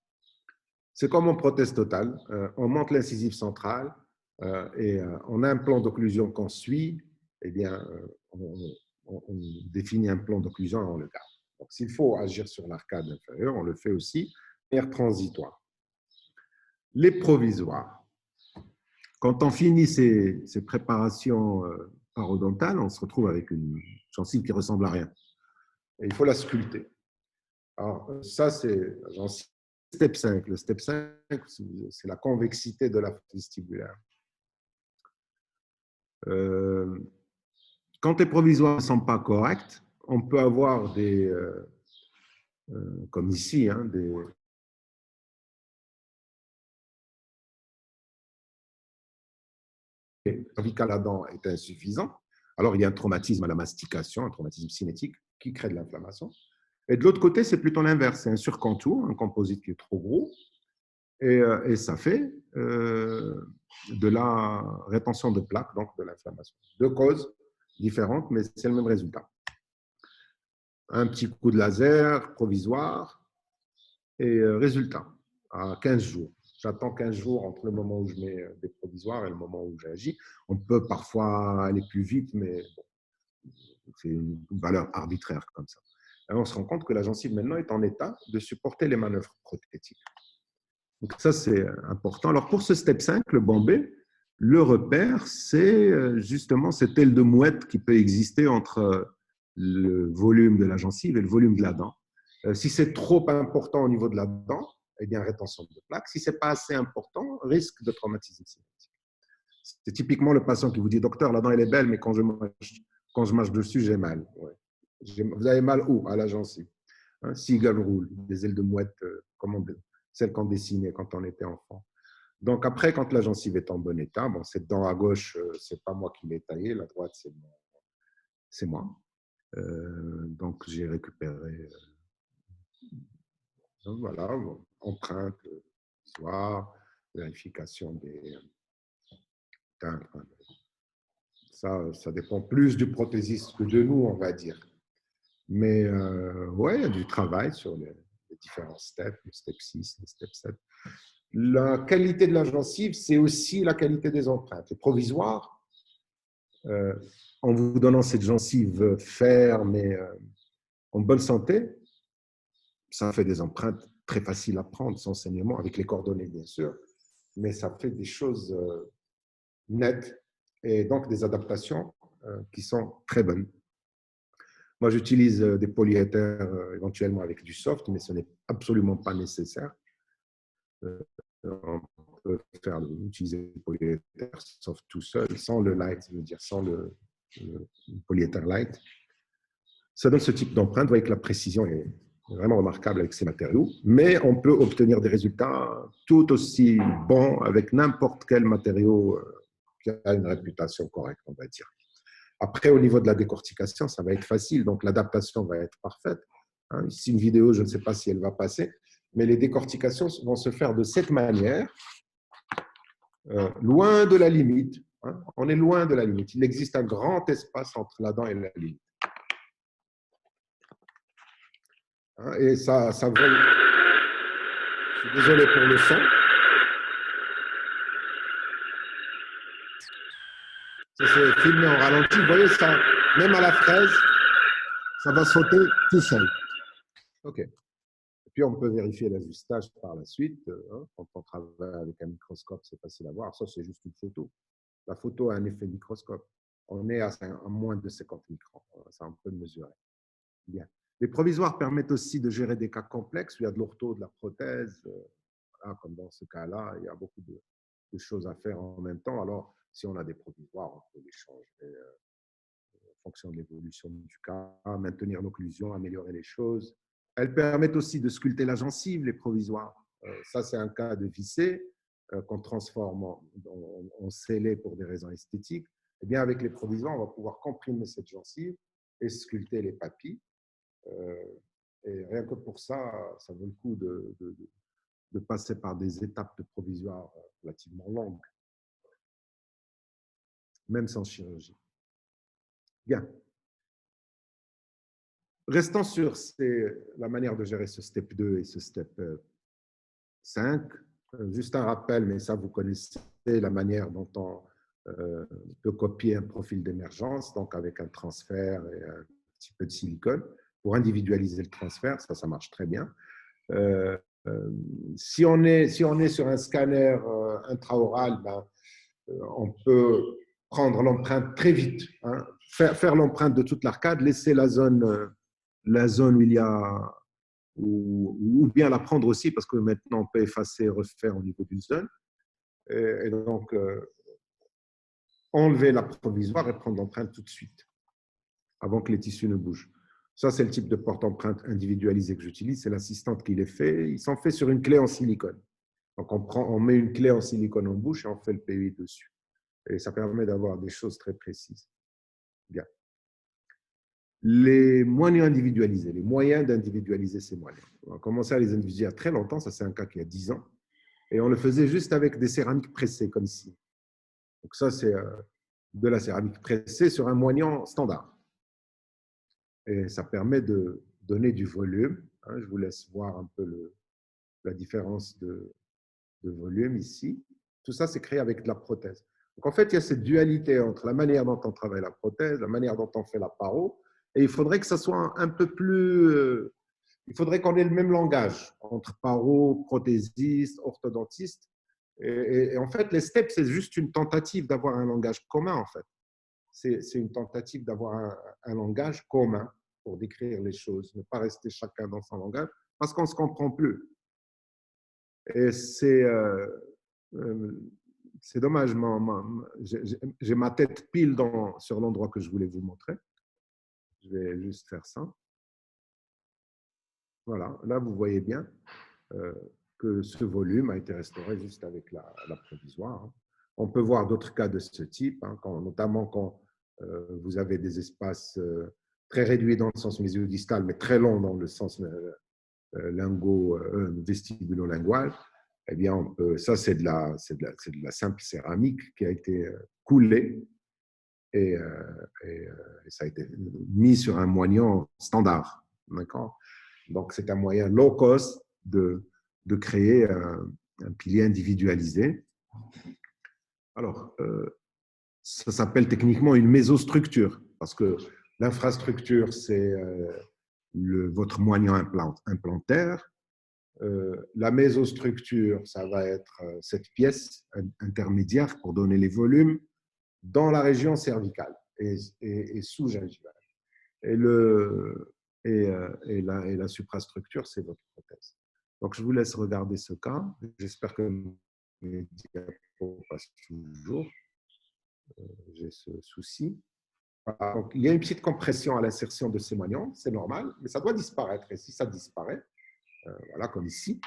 C'est comme en prothèse totale. On monte l'incisive centrale On a un plan d'occlusion qu'on suit, eh bien, on définit un plan d'occlusion et on le garde. Donc, s'il faut agir sur l'arcade inférieure, on le fait aussi, manière transitoire. Les provisoires. Quand on finit ces préparations parodontales, on se retrouve avec une gencive qui ressemble à rien. Et il faut la sculpter. Alors, ça, c'est le step 5. Le step 5, c'est la convexité de la vestibulaire. Quand les provisoires ne sont pas corrects, on peut avoir des, comme ici, hein, des cervical à dent est insuffisant. Alors, il y a un traumatisme à la mastication, un traumatisme cinétique qui crée de l'inflammation. Et de l'autre côté, c'est plutôt l'inverse. C'est un surcontour, un composite qui est trop gros. Et ça fait de la rétention de plaques, donc de l'inflammation. Deux causes différentes, mais c'est le même résultat. Un petit coup de laser provisoire et résultat à 15 jours. J'attends 15 jours entre le moment où je mets des provisoires et le moment où j'agis. On peut parfois aller plus vite, mais bon, c'est une valeur arbitraire comme ça. Et on se rend compte que la gencive maintenant est en état de supporter les manœuvres prothétiques. Donc ça, c'est important. Alors pour ce step 5, le bombé, le repère, c'est justement cette aile de mouette qui peut exister entre le volume de la gencive et le volume de la dent. Si c'est trop important au niveau de la dent, eh bien, rétention de plaque. Si ce n'est pas assez important, risque de traumatisme cinétique. C'est typiquement le patient qui vous dit, docteur, la dent, elle est belle, mais quand je mâche dessus, j'ai mal. Ouais. Vous avez mal où? À la gencive. Hein, Seagull rule, des ailes de mouette, celles qu'on dessinait quand on était enfant. Donc après, quand la gencive est en bon état, bon, cette dent à gauche, c'est pas moi qui l'ai taillée, la droite, c'est moi. Donc j'ai récupéré, voilà, empreinte, soir, vérification des teintes. Ça dépend plus du prothésiste que de nous, on va dire. Mais ouais, il y a du travail sur les différents steps, le step 6, le step 7. La qualité de la gencive, c'est aussi la qualité des empreintes. Les provisoires, en vous donnant cette gencive ferme et en bonne santé, ça fait des empreintes très faciles à prendre, sans saignement, avec les coordonnées bien sûr, mais ça fait des choses nettes et donc des adaptations qui sont très bonnes. Moi, j'utilise des polyéthers éventuellement avec du soft, mais ce n'est absolument pas nécessaire. On peut utiliser le polyéther soft tout seul, sans le light, je veux dire, sans le polyéther light. Ça donne ce type d'empreinte. Vous voyez que la précision est vraiment remarquable avec ces matériaux, mais on peut obtenir des résultats tout aussi bons avec n'importe quel matériau qui a une réputation correcte, on va dire. Après, au niveau de la décortication, ça va être facile, donc l'adaptation va être parfaite. Hein, ici, une vidéo, je ne sais pas si elle va passer, mais les décortications vont se faire de cette manière, loin de la limite. Hein, on est loin de la limite. Il existe un grand espace entre la dent et la limite. Hein, et ça vole. Je suis désolé pour le son. Ça, c'est filmé en ralenti. Vous voyez, ça, même à la fraise, ça va sauter tout seul. OK. Et puis, on peut vérifier l'ajustage par la suite. Hein, quand on travaille avec un microscope, c'est facile à voir. Ça, c'est juste une photo. La photo a un effet microscope. On est à moins de 50 microns. Ça, on peut mesurer. Bien. Les provisoires permettent aussi de gérer des cas complexes où il y a de l'ortho, de la prothèse. Voilà, comme dans ce cas-là, il y a beaucoup de choses à faire en même temps. Alors, si on a des provisoires, on peut les changer en fonction de l'évolution du cas, maintenir l'occlusion, améliorer les choses. Elles permettent aussi de sculpter la gencive, les provisoires. Ça, c'est un cas de vissé qu'on transforme en scellé pour des raisons esthétiques. Eh bien, avec les provisoires, on va pouvoir comprimer cette gencive et sculpter les papilles. Et rien que pour ça, ça vaut le coup de passer par des étapes de provisoire relativement longues, même sans chirurgie. Bien. Restons sur la manière de gérer ce step 2 et ce step 5. Juste un rappel, mais ça, vous connaissez la manière dont on peut copier un profil d'émergence, donc avec un transfert et un petit peu de silicone, pour individualiser le transfert. Ça marche très bien. Si on est sur un scanner intraoral, ben, on peut prendre l'empreinte très vite, hein, faire l'empreinte de toute l'arcade, laisser la zone où il y a, ou bien la prendre aussi, parce que maintenant on peut effacer et refaire au niveau d'une zone. Et donc, enlever la provisoire et prendre l'empreinte tout de suite, avant que les tissus ne bougent. Ça, c'est le type de porte-empreinte individualisé que j'utilise. C'est l'assistante qui les fait. Il s'en fait sur une clé en silicone. Donc, on met une clé en silicone en bouche et on fait le PUI dessus. Et ça permet d'avoir des choses très précises. Bien. Les moyens individualisés, les moyens d'individualiser ces moyens. On a commencé à les individualiser il y a très longtemps. Ça, c'est un cas qui a 10 ans. Et on le faisait juste avec des céramiques pressées, comme ici. Donc, ça, c'est de la céramique pressée sur un moignant standard. Et ça permet de donner du volume. Hein, je vous laisse voir un peu la différence de volume ici. Tout ça, c'est créé avec de la prothèse. Donc, en fait, il y a cette dualité entre la manière dont on travaille la prothèse, la manière dont on fait la paro, et il faudrait que ça soit un peu plus… il faudrait qu'on ait le même langage entre paro, prothésiste, orthodontiste. Et en fait, les steps, c'est juste une tentative d'avoir un langage commun, en fait. C'est une tentative d'avoir un langage commun pour décrire les choses, ne pas rester chacun dans son langage, parce qu'on ne se comprend plus. Et c'est dommage, j'ai ma tête pile sur l'endroit que je voulais vous montrer. Je vais juste faire ça. Voilà, là vous voyez bien que ce volume a été restauré juste avec la provisoire. On peut voir d'autres cas de ce type, hein, notamment quand vous avez des espaces très réduits dans le sens mésio-distal, mais très longs dans le sens vestibulo-lingual. Eh bien, ça, c'est de la simple céramique qui a été coulée et ça a été mis sur un moignant standard. D'accord ? Donc, c'est un moyen low cost de créer un pilier individualisé. Alors, ça s'appelle techniquement une mésostructure parce que l'infrastructure, c'est votre moignant implantaire. La mésostructure, ça va être cette pièce intermédiaire pour donner les volumes dans la région cervicale et sous-gingivale. Et la suprastructure, c'est votre prothèse. Donc, je vous laisse regarder ce cas. J'espère que mes diapos passent toujours. J'ai ce souci. Donc, il y a une petite compression à l'insertion de ces moignons, c'est normal, mais ça doit disparaître. Et si ça disparaît, voilà, comme ici,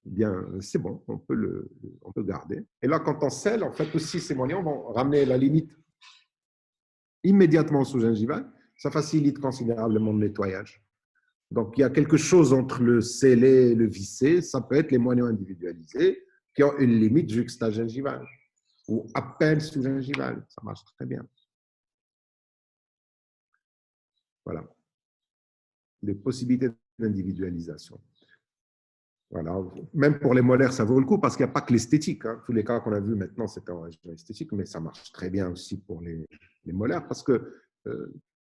eh bien, c'est bon, on peut garder. Et là, quand on scelle, en fait, aussi, ces moignons vont ramener la limite immédiatement sous-gingivale. Ça facilite considérablement le nettoyage. Donc, il y a quelque chose entre le scellé et le vissé. Ça peut être les moignons individualisés qui ont une limite juxtagingivale ou à peine sous-gingivale. Ça marche très bien. Voilà. Les possibilités d'individualisation. Voilà. Même pour les molaires, ça vaut le coup parce qu'il n'y a pas que l'esthétique. Hein. Tous les cas qu'on a vus maintenant, c'était en région esthétique, mais ça marche très bien aussi pour les molaires parce que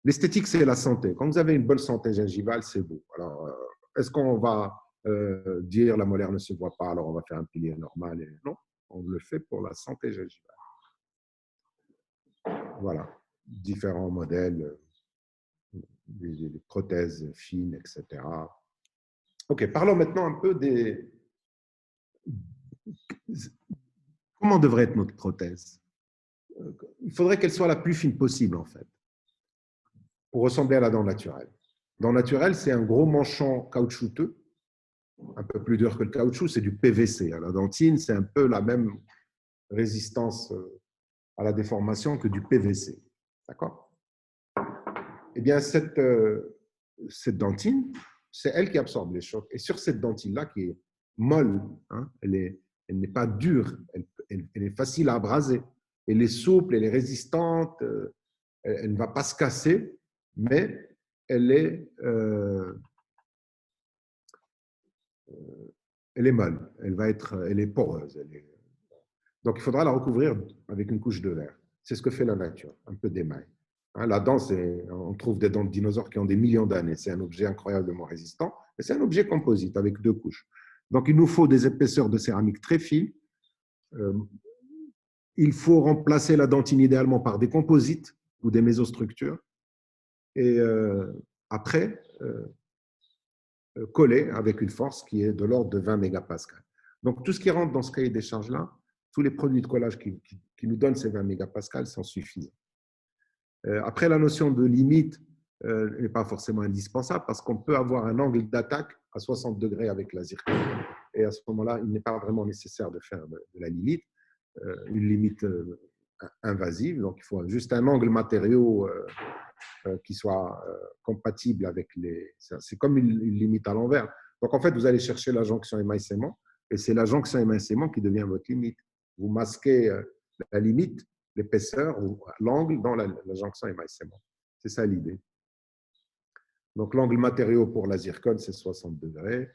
l'esthétique, c'est la santé. Quand vous avez une bonne santé gingivale, c'est beau. Alors, est-ce qu'on va dire la molaire ne se voit pas, alors on va faire un pilier normal? Non, on le fait pour la santé gingivale. Voilà. Différents modèles, des prothèses fines, etc. OK, parlons maintenant un peu des… Comment devrait être notre prothèse? Il faudrait qu'elle soit la plus fine possible, en fait, pour ressembler à la dent naturelle. Dent naturelle, c'est un gros manchon caoutchouteux, un peu plus dur que le caoutchouc, c'est du PVC. La dentine, c'est un peu la même résistance à la déformation que du PVC. D'accord? Eh bien, cette dentine, c'est elle qui absorbe les chocs. Et sur cette dentine-là, qui est molle, hein, elle n'est pas dure, elle est facile à abraser. Elle est souple, elle est résistante, elle ne va pas se casser, mais elle elle est molle, elle est poreuse. Donc, il faudra la recouvrir avec une couche de verre. C'est ce que fait la nature, un peu d'émail. Hein, la dent, on trouve des dents de dinosaures qui ont des millions d'années. C'est un objet incroyablement résistant. Et c'est un objet composite avec 2 couches. Donc, il nous faut des épaisseurs de céramique très fines. Il faut remplacer la dentine idéalement par des composites ou des mésostructures. Et après, coller avec une force qui est de l'ordre de 20 mégapascales. Donc, tout ce qui rentre dans ce cahier des charges-là, tous les produits de collage qui nous donnent ces 20 mégapascales sont suffisants. Après, la notion de limite n'est pas forcément indispensable parce qu'on peut avoir un angle d'attaque à 60 degrés avec la zircone. Et à ce moment-là, il n'est pas vraiment nécessaire de faire de la limite, une limite invasive. Donc, il faut juste un angle matériau qui soit compatible avec les… C'est comme une limite à l'envers. Donc, en fait, vous allez chercher la jonction émail-sément et c'est la jonction émail-sément qui devient votre limite. Vous masquez la limite, l'épaisseur ou l'angle dans la jonction émail-sément. C'est ça l'idée. Donc, l'angle matériau pour la zircone, c'est 60 degrés.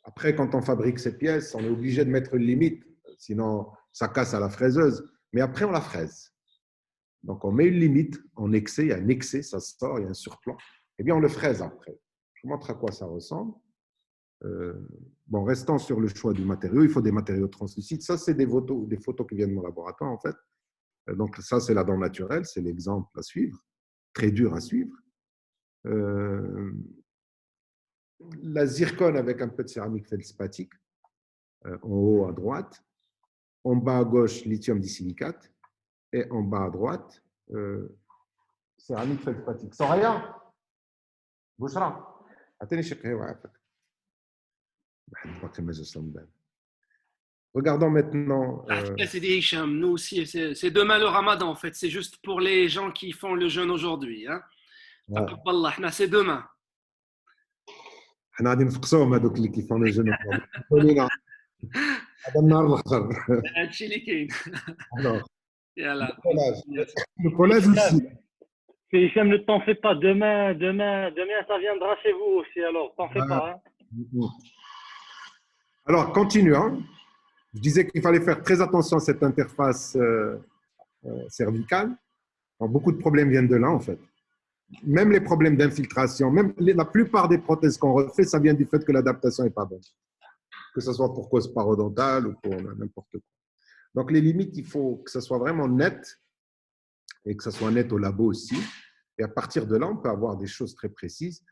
Après, quand on fabrique ces pièces, on est obligé de mettre une limite, sinon ça casse à la fraiseuse. Mais après, on la fraise. Donc, on met une limite en excès, il y a un excès, ça sort, il y a un surplomb. Eh bien, on le fraise après. Je vous montre à quoi ça ressemble. Bon, restant sur le choix du matériau, il faut des matériaux translucides. Ça, c'est des photos qui viennent de mon laboratoire, en fait. Donc, ça, c'est la dent naturelle, c'est l'exemple à suivre, très dur à suivre. La zircone avec un peu de céramique feldspathik, en haut à droite. En bas à gauche, lithium disilicate. Et en bas à droite, céramique feldspathik. Soraya, Bouchra, attendez, regardons maintenant. Sidi Hicham, nous aussi, c'est demain le ramadan en fait, c'est juste pour les gens qui font le jeûne aujourd'hui. Hein. C'est demain. حنا غادي نفقسوهم هذوك اللي كيفون الجنوب قولينا هذا النهار الاخر هادشي اللي كاين. يلا le collage aussi. Hicham, ne t'en fais pas. Demain, ça viendra chez vous aussi. Alors, t'en fais pas. Hein. Alors, continuons. Je disais qu'il fallait faire très attention à cette interface cervicale. Alors, beaucoup de problèmes viennent de là, en fait. Même les problèmes d'infiltration, même la plupart des prothèses qu'on refait, ça vient du fait que l'adaptation n'est pas bonne. Que ce soit pour cause parodontale ou pour n'importe quoi. Donc, les limites, il faut que ça soit vraiment net et que ça soit net au labo aussi. Et à partir de là, on peut avoir des choses très précises.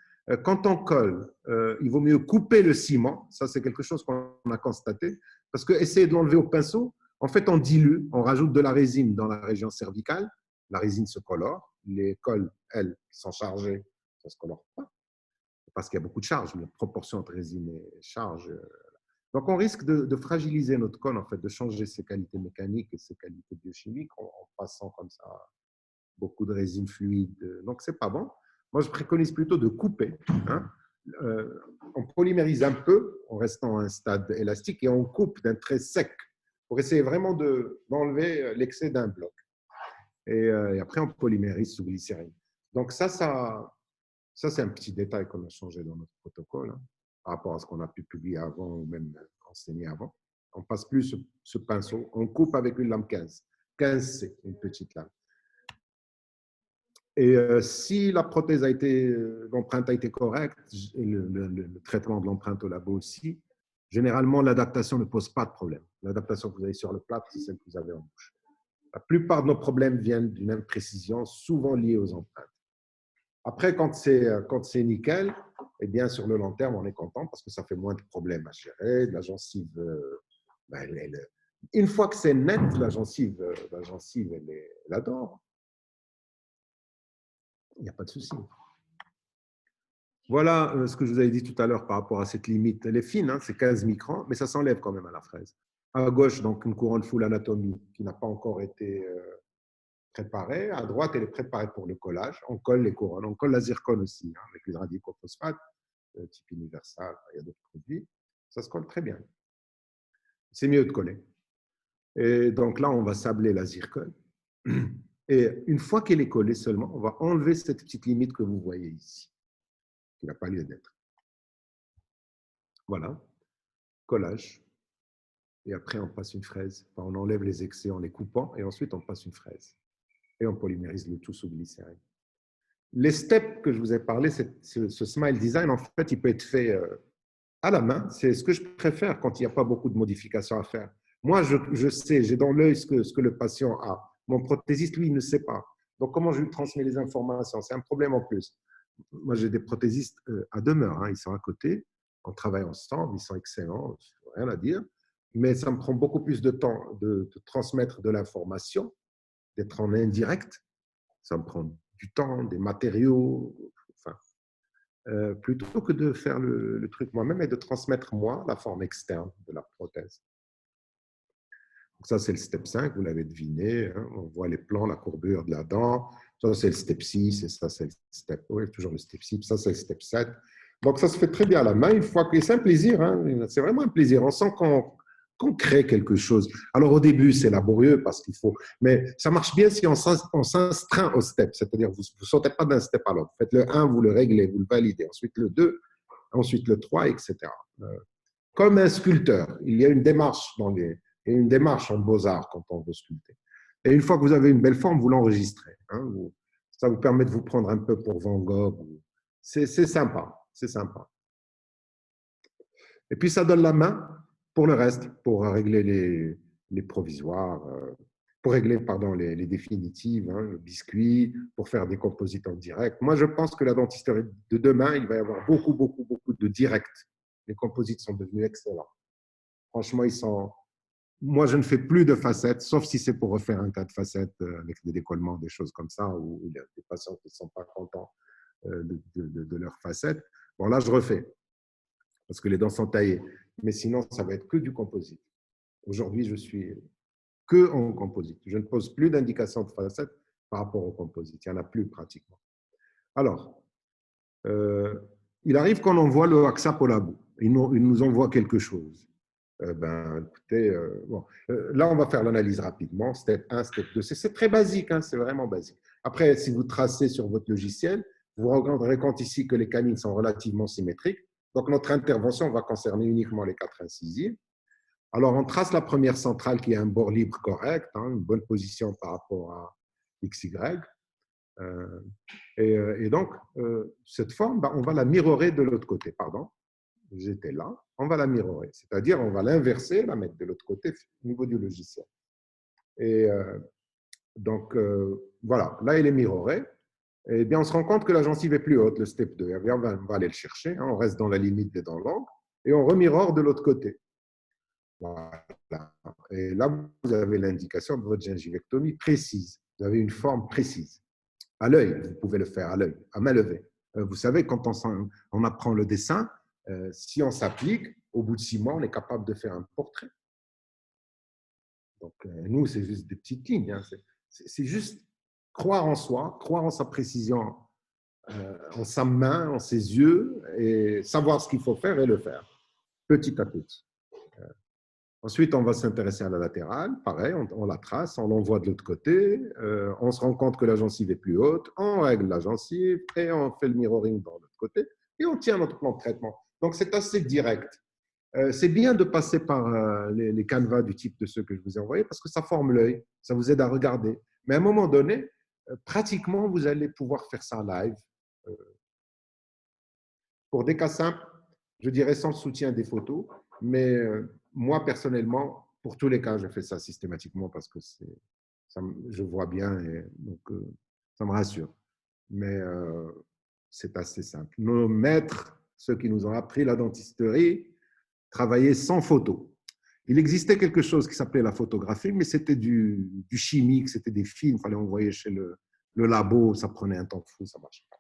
Quand on colle, il vaut mieux couper le ciment. Ça, c'est quelque chose qu'on a constaté. Parce que essayer de l'enlever au pinceau, en fait, on dilue, on rajoute de la résine dans la région cervicale. La résine se colore. Les colles, elles, qui sont chargées, ça ne se colore pas. Parce qu'il y a beaucoup de charge, la proportion entre résine et charge. Donc, on risque de fragiliser notre colle, en fait, de changer ses qualités mécaniques et ses qualités biochimiques en passant comme ça beaucoup de résine fluide. Donc, ce n'est pas bon. Moi, je préconise plutôt de couper. Hein. On polymérise un peu en restant à un stade élastique et on coupe d'un trait sec pour essayer vraiment d'enlever l'excès d'un bloc. Et après, on polymérise sous glycérine. Donc, ça c'est un petit détail qu'on a changé dans notre protocole hein, par rapport à ce qu'on a pu publier avant ou même enseigner avant. On ne passe plus ce pinceau, on coupe avec une lame 15. 15C, une petite lame. Et si la prothèse a été, l'empreinte a été correcte, et le traitement de l'empreinte au labo aussi, généralement, l'adaptation ne pose pas de problème. L'adaptation que vous avez sur le plâtre, c'est celle que vous avez en bouche. La plupart de nos problèmes viennent d'une imprécision, souvent liée aux empreintes. Après, quand c'est nickel, eh bien, sur le long terme, on est content parce que ça fait moins de problèmes à gérer. La gencive, une fois que c'est net, la gencive elle adore. Il n'y a pas de souci. Voilà ce que je vous avais dit tout à l'heure par rapport à cette limite. Elle est fine, hein, c'est 15 microns, mais ça s'enlève quand même à la fraise. À gauche, donc, une couronne full anatomie qui n'a pas encore été préparée. À droite, elle est préparée pour le collage. On colle les couronnes. On colle la zircone aussi, hein, avec le radicophosphate, type universal. Il y a d'autres produits. Ça se colle très bien. C'est mieux de coller. Et donc là, on va sabler la zircone. Et une fois qu'elle est collée seulement, on va enlever cette petite limite que vous voyez ici, qui n'a pas lieu d'être. Voilà, collage. Et après, on passe une fraise. Enfin, on enlève les excès en les coupant et ensuite, on passe une fraise. Et on polymérise le tout sous glycérine. Les steps que je vous ai parlé, ce smile design, en fait, il peut être fait à la main. C'est ce que je préfère quand il n'y a pas beaucoup de modifications à faire. Moi, je sais, j'ai dans l'œil ce que le patient a. Mon prothésiste, lui, il ne sait pas. Donc, comment je lui transmets les informations? C'est un problème en plus. Moi, j'ai des prothésistes à demeure. Hein, ils sont à côté. On travaille ensemble. Ils sont excellents. Rien à dire. Mais ça me prend beaucoup plus de temps de transmettre de l'information, d'être en indirect. Ça me prend du temps, des matériaux, enfin, plutôt que de faire le truc moi-même et de transmettre moi la forme externe de la prothèse. Donc ça, c'est le step 5, vous l'avez deviné. Hein, on voit les plans, la courbure de la dent. Ça, c'est le step 6 et ça, c'est le step... Oui, toujours le step 6. Ça, c'est le step 7. Donc, ça se fait très bien à la main. Une fois que c'est un plaisir, hein, c'est vraiment un plaisir. On sent qu'on crée quelque chose. Alors, au début, c'est laborieux parce qu'il faut... Mais ça marche bien si on s'astreint au step. C'est-à-dire, vous ne sautez pas d'un step à l'autre. Faites le 1, vous le réglez, vous le validez. Ensuite, le 2, ensuite le 3, etc. Comme un sculpteur, il y a une démarche une démarche en beaux-arts quand on veut sculpter. Et une fois que vous avez une belle forme, vous l'enregistrez. Hein, ça vous permet de vous prendre un peu pour Van Gogh. C'est sympa, c'est sympa. Et puis, ça donne la main pour le reste, pour régler les provisoires, pour régler pardon, les définitives, hein, le biscuit, pour faire des composites en direct. Moi, je pense que la dentisterie de demain, il va y avoir beaucoup, beaucoup, beaucoup de directs. Les composites sont devenus excellents. Franchement, ils sont... Moi, je ne fais plus de facettes, sauf si c'est pour refaire un cas de facettes avec des décollements, des choses comme ça, où il y a des patients qui ne sont pas contents de leurs facettes. Bon, là, je refais, parce que les dents sont taillées. Mais sinon, ça va être que du composite. Aujourd'hui, je suis que en composite. Je ne pose plus d'indication de facettes par rapport au composite. Il n'y en a plus pratiquement. Alors, il arrive qu'on envoie le WhatsApp au labo. Il nous envoie quelque chose. Écoutez, là, on va faire l'analyse rapidement. Step 1, step 2. C'est très basique, hein, c'est vraiment basique. Après, si vous tracez sur votre logiciel, vous rendrez compte ici que les canines sont relativement symétriques. Donc, notre intervention va concerner uniquement les 4 incisives. Alors, on trace la première centrale qui a un bord libre correct, hein, une bonne position par rapport à XY. Et donc, cette forme, on va la mirorer de l'autre côté. Pardon, j'étais là. On va la mirorer, c'est-à-dire on va l'inverser, la mettre de l'autre côté au niveau du logiciel. Et donc, voilà, là, il est miroré. Et bien, on se rend compte que la gencive est plus haute, le step 2. Et bien, on va aller le chercher, hein, on reste dans la limite des dents longues, et on remirore de l'autre côté. Voilà. Et là, vous avez l'indication de votre gingivectomie précise. Vous avez une forme précise. À l'œil, vous pouvez le faire à l'œil, à main levée. Vous savez, quand on apprend le dessin, si on s'applique, au bout de 6 mois, on est capable de faire un portrait. Donc, nous, c'est juste des petites lignes. Hein. C'est juste croire en soi, croire en sa précision, en sa main, en ses yeux, et savoir ce qu'il faut faire et le faire, petit à petit. Ensuite, on va s'intéresser à la latérale. Pareil, on la trace, on l'envoie de l'autre côté. On se rend compte que la gencive est plus haute. On règle la gencive et on fait le mirroring dans l'autre côté. Et on tient notre plan de traitement. Donc, c'est assez direct. C'est bien de passer par les canevas du type de ceux que je vous ai envoyés parce que ça forme l'œil. Ça vous aide à regarder. Mais à un moment donné, pratiquement, vous allez pouvoir faire ça live. Pour des cas simples, je dirais sans le soutien des photos. Mais moi, personnellement, pour tous les cas, je fais ça systématiquement parce que je vois bien et donc ça me rassure. Mais c'est assez simple. Nos maîtres, ceux qui nous ont appris la dentisterie, travaillaient sans photo. Il existait quelque chose qui s'appelait la photographie, mais c'était du chimique, c'était des films, il fallait envoyer chez le labo, ça prenait un temps fou, ça ne marchait pas.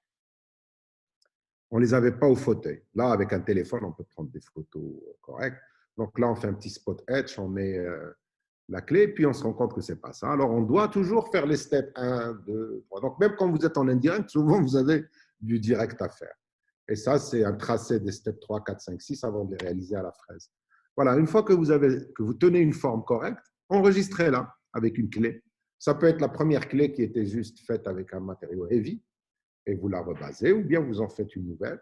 On ne les avait pas au fauteuil. Là, avec un téléphone, on peut prendre des photos correctes. Donc là, on fait un petit spot etch, on met la clé, puis on se rend compte que ce n'est pas ça. Alors, on doit toujours faire les steps 1, 2, 3. Donc, même quand vous êtes en indirect, souvent, vous avez du direct à faire. Et ça, c'est un tracé des steps 3, 4, 5, 6 avant de les réaliser à la fraise. Voilà, une fois que vous tenez une forme correcte, enregistrez-la avec une clé. Ça peut être la première clé qui était juste faite avec un matériau heavy, et vous la rebasez, ou bien vous en faites une nouvelle.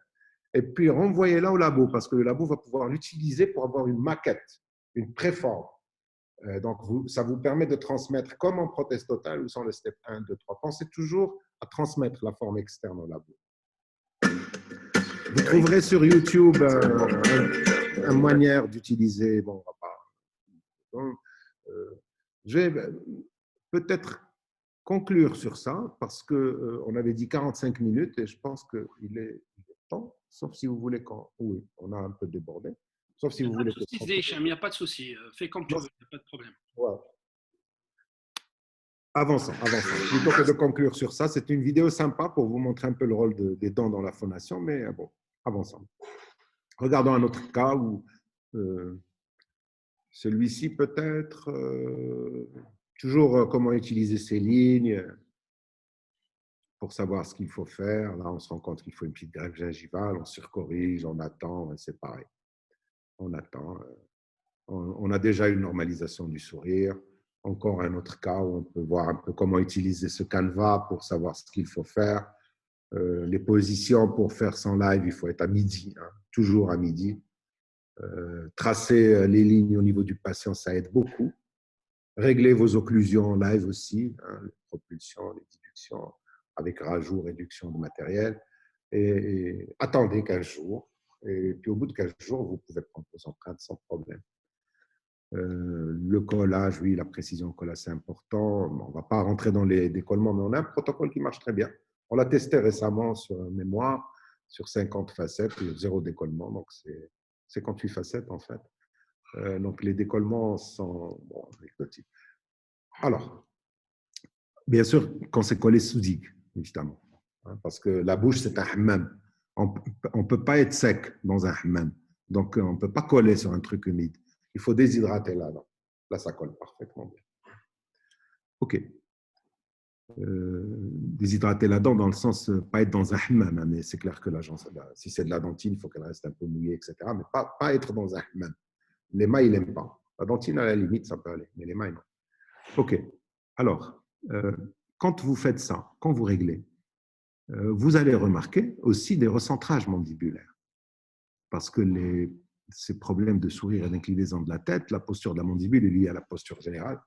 et puis renvoyez-la au labo, parce que le labo va pouvoir l'utiliser pour avoir une maquette, une préforme. Donc, ça vous permet de transmettre comme en prothèse totale ou sans le step 1, 2, 3. Pensez toujours à transmettre la forme externe au labo. Vous trouverez sur YouTube une manière d'utiliser, bon, on va pas, je vais peut-être conclure sur ça parce qu'on avait dit 45 minutes et je pense qu'il est temps, sauf si vous voulez quand. Oui, on a un peu débordé. Sauf si Il vous n'y a pas voulez. de souci, Zécham, il n'y a pas de souci. Fais comme tu veux, il n'y a pas de problème. Ouais. Avançons. Plutôt que de conclure sur ça, c'est une vidéo sympa pour vous montrer un peu le rôle des dents dans la phonation, mais bon, avançons. Regardons un autre cas où celui-ci peut-être, toujours comment utiliser ces lignes pour savoir ce qu'il faut faire. Là, on se rend compte qu'il faut une petite greffe gingivale, on surcorrige, on attend, c'est pareil. On attend. On a déjà une normalisation du sourire. Encore un autre cas où on peut voir un peu comment utiliser ce canevas pour savoir ce qu'il faut faire. Les positions pour faire son live, il faut être à midi, hein, toujours à midi. Tracer les lignes au niveau du patient, ça aide beaucoup. Régler vos occlusions en live aussi, hein, les propulsions, les déductions, avec rajout, réduction de matériel. Et attendez 15 jours. Et puis au bout de 15 jours, vous pouvez prendre vos empreintes sans problème. Le collage, oui, la précision collage, c'est important. On ne va pas rentrer dans les décollements, mais on a un protocole qui marche très bien. On l'a testé récemment sur un mémoire, sur 50 facettes, il y a 0 décollement, donc c'est 58 facettes en fait. Donc les décollements sont bon, anecdotiques. Alors, bien sûr, quand c'est collé sous digue, évidemment, hein, parce que la bouche, c'est un hammam. On ne peut pas être sec dans un hammam. Donc, on ne peut pas coller sur un truc humide. Il faut déshydrater là. Là, ça colle parfaitement bien. OK. Déshydrater la dent dans le sens, pas être dans un hammam, hein, mais c'est clair que si c'est de la dentine, il faut qu'elle reste un peu mouillée, etc. Mais pas être dans un hammam. Les mailles, ils n'aiment pas. La dentine, à la limite, ça peut aller, mais les mailles, non. OK. Alors, quand vous faites ça, quand vous réglez, vous allez remarquer aussi des recentrages mandibulaires. Parce que ces problèmes de sourire et d'inclinaison de la tête, la posture de la mandibule est liée à la posture générale.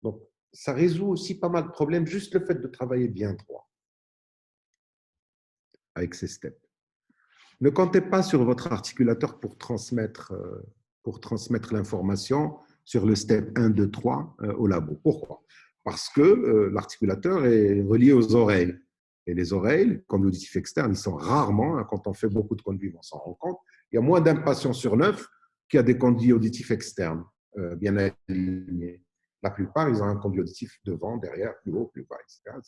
Donc, ça résout aussi pas mal de problèmes, juste le fait de travailler bien droit avec ces steps. Ne comptez pas sur votre articulateur pour transmettre l'information sur le step 1, 2, 3 au labo. Pourquoi? Parce que l'articulateur est relié aux oreilles. Et les oreilles, comme l'auditif externe, ils sont rarement, hein, quand on fait beaucoup de conduits, on s'en rend compte, il y a moins d'un patient sur 9 qui a des conduits auditifs externes bien alignés. La plupart, ils ont un conduit auditif devant, derrière, plus haut, plus bas, etc.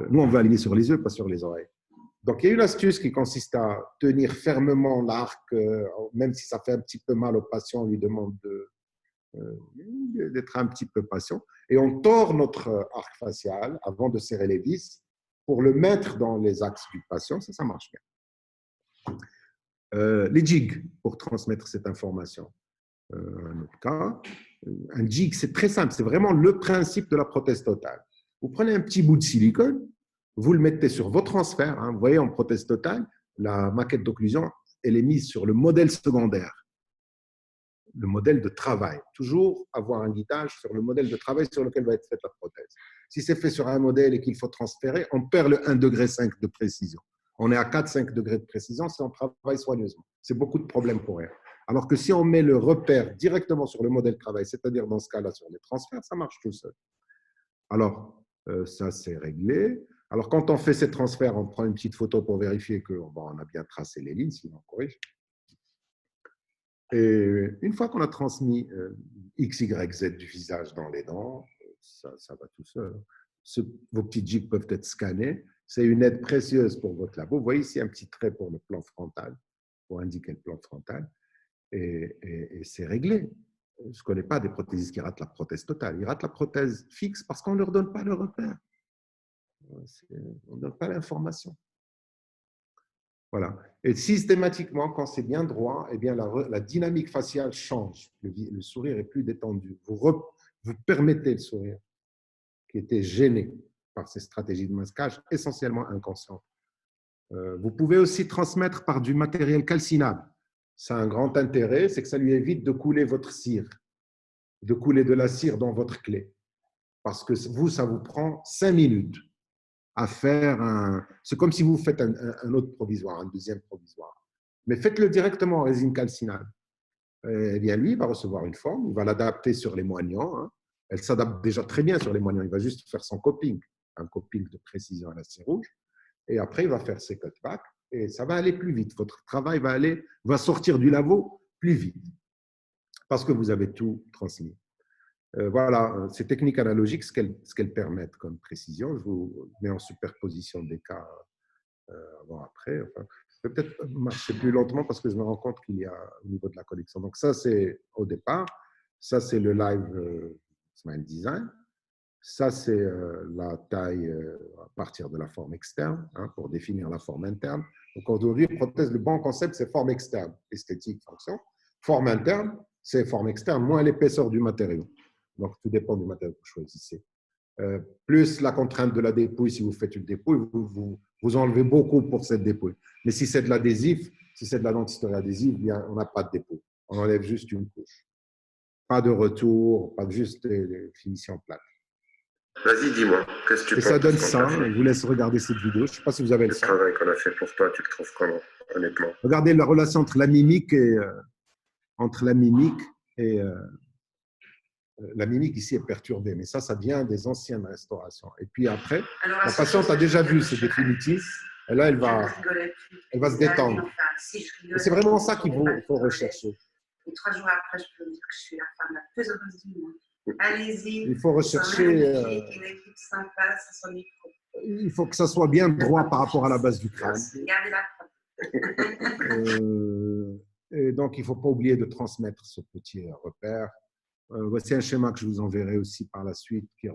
Nous, on veut aligner sur les yeux, pas sur les oreilles. Donc, il y a une astuce qui consiste à tenir fermement l'arc, même si ça fait un petit peu mal au patient, on lui demande d'être un petit peu patient. Et on tord notre arc facial avant de serrer les vis pour le mettre dans les axes du patient. Ça marche bien. Les jigs pour transmettre cette information. Un autre cas, un jig, c'est très simple. C'est vraiment le principe de la prothèse totale. Vous prenez un petit bout de silicone, vous le mettez sur vos transferts. Hein, vous voyez, en prothèse totale, la maquette d'occlusion, elle est mise sur le modèle secondaire, le modèle de travail. Toujours avoir un guidage sur le modèle de travail sur lequel va être faite la prothèse. Si c'est fait sur un modèle et qu'il faut transférer, on perd le 1,5 degré de précision. On est à 4-5 degrés de précision si on travaille soigneusement. C'est beaucoup de problèmes pour rien. Alors que si on met le repère directement sur le modèle de travail, c'est-à-dire dans ce cas-là sur les transferts, ça marche tout seul. Alors, ça, c'est réglé. Alors, quand on fait ces transferts, on prend une petite photo pour vérifier qu'on a bien tracé les lignes, sinon on corrige. Et une fois qu'on a transmis X, Y, Z du visage dans les dents, ça va tout seul. Vos petits jigs peuvent être scannés. C'est une aide précieuse pour votre labo. Vous voyez ici un petit trait pour le plan frontal, pour indiquer le plan frontal. Et c'est réglé. Je ne connais pas des prothésistes qui ratent la prothèse totale. Ils ratent la prothèse fixe parce qu'on ne leur donne pas le repère. On ne donne pas l'information. Voilà. Et systématiquement, quand c'est bien droit, eh bien la dynamique faciale change. Le sourire est plus détendu. Vous permettez le sourire qui était gêné par ces stratégies de masquage essentiellement inconscientes. Vous pouvez aussi transmettre par du matériel calcinable. Ça a un grand intérêt, c'est que ça lui évite de couler votre cire, de couler de la cire dans votre clé. Parce que vous, ça vous prend 5 minutes à faire un… C'est comme si vous faites un autre provisoire, un deuxième provisoire. Mais faites-le directement en résine calcinable. Eh bien, lui, il va recevoir une forme, il va l'adapter sur les moignons. Hein. Elle s'adapte déjà très bien sur les moignons. Il va juste faire son coping, un coping de précision à la cire rouge. Et après, il va faire ses cutbacks et ça va aller plus vite. Votre travail va sortir du labo plus vite parce que vous avez tout transmis. Voilà, ces techniques analogiques, ce qu'elles permettent comme précision, je vous mets en superposition des cas avant-après. Enfin, peut-être marcher plus lentement parce que je me rends compte qu'il y a au niveau de la connexion. Donc ça, c'est au départ. Ça, c'est le live Smile Design. Ça, c'est la taille à partir de la forme externe, hein, pour définir la forme interne. Donc aujourd'hui, prothèse, le bon concept, c'est forme externe, esthétique, fonction. Forme interne, c'est forme externe, moins l'épaisseur du matériau. Donc tout dépend du matériau que vous choisissez. Plus la contrainte de la dépouille, si vous faites une dépouille, vous enlevez beaucoup pour cette dépouille. Mais si c'est de l'adhésif, si c'est de la dentisterie adhésive, bien, on n'a pas de dépouille. On enlève juste une couche. Pas de retour, pas juste des finitions plates. Vas-y, dis-moi, qu'est-ce que tu Et penses ça donne de ce qu'on ça. t'a fait? Je vous laisse regarder cette vidéo. Je ne sais pas si vous avez le Le son. travail qu'on a fait pour toi, tu le trouves comment, honnêtement? Regardez la relation entre la mimique et la mimique ici est perturbée. Mais ça vient des anciennes restaurations. Et puis après, la patiente a déjà vu, c'est définitif. Et là, elle va se détendre. Et c'est vraiment ça qu'il faut rechercher. Et 3 jours après, je peux vous dire que je suis la femme la plus heureuse du monde. Allez-y. Il faut rechercher. Une équipe sympa, ça soit micro. Il faut que ça soit bien droit par rapport à la base du crâne. Gardez la Et donc, il ne faut pas oublier de transmettre ce petit repère. Voici un schéma que je vous enverrai aussi par la suite, qui est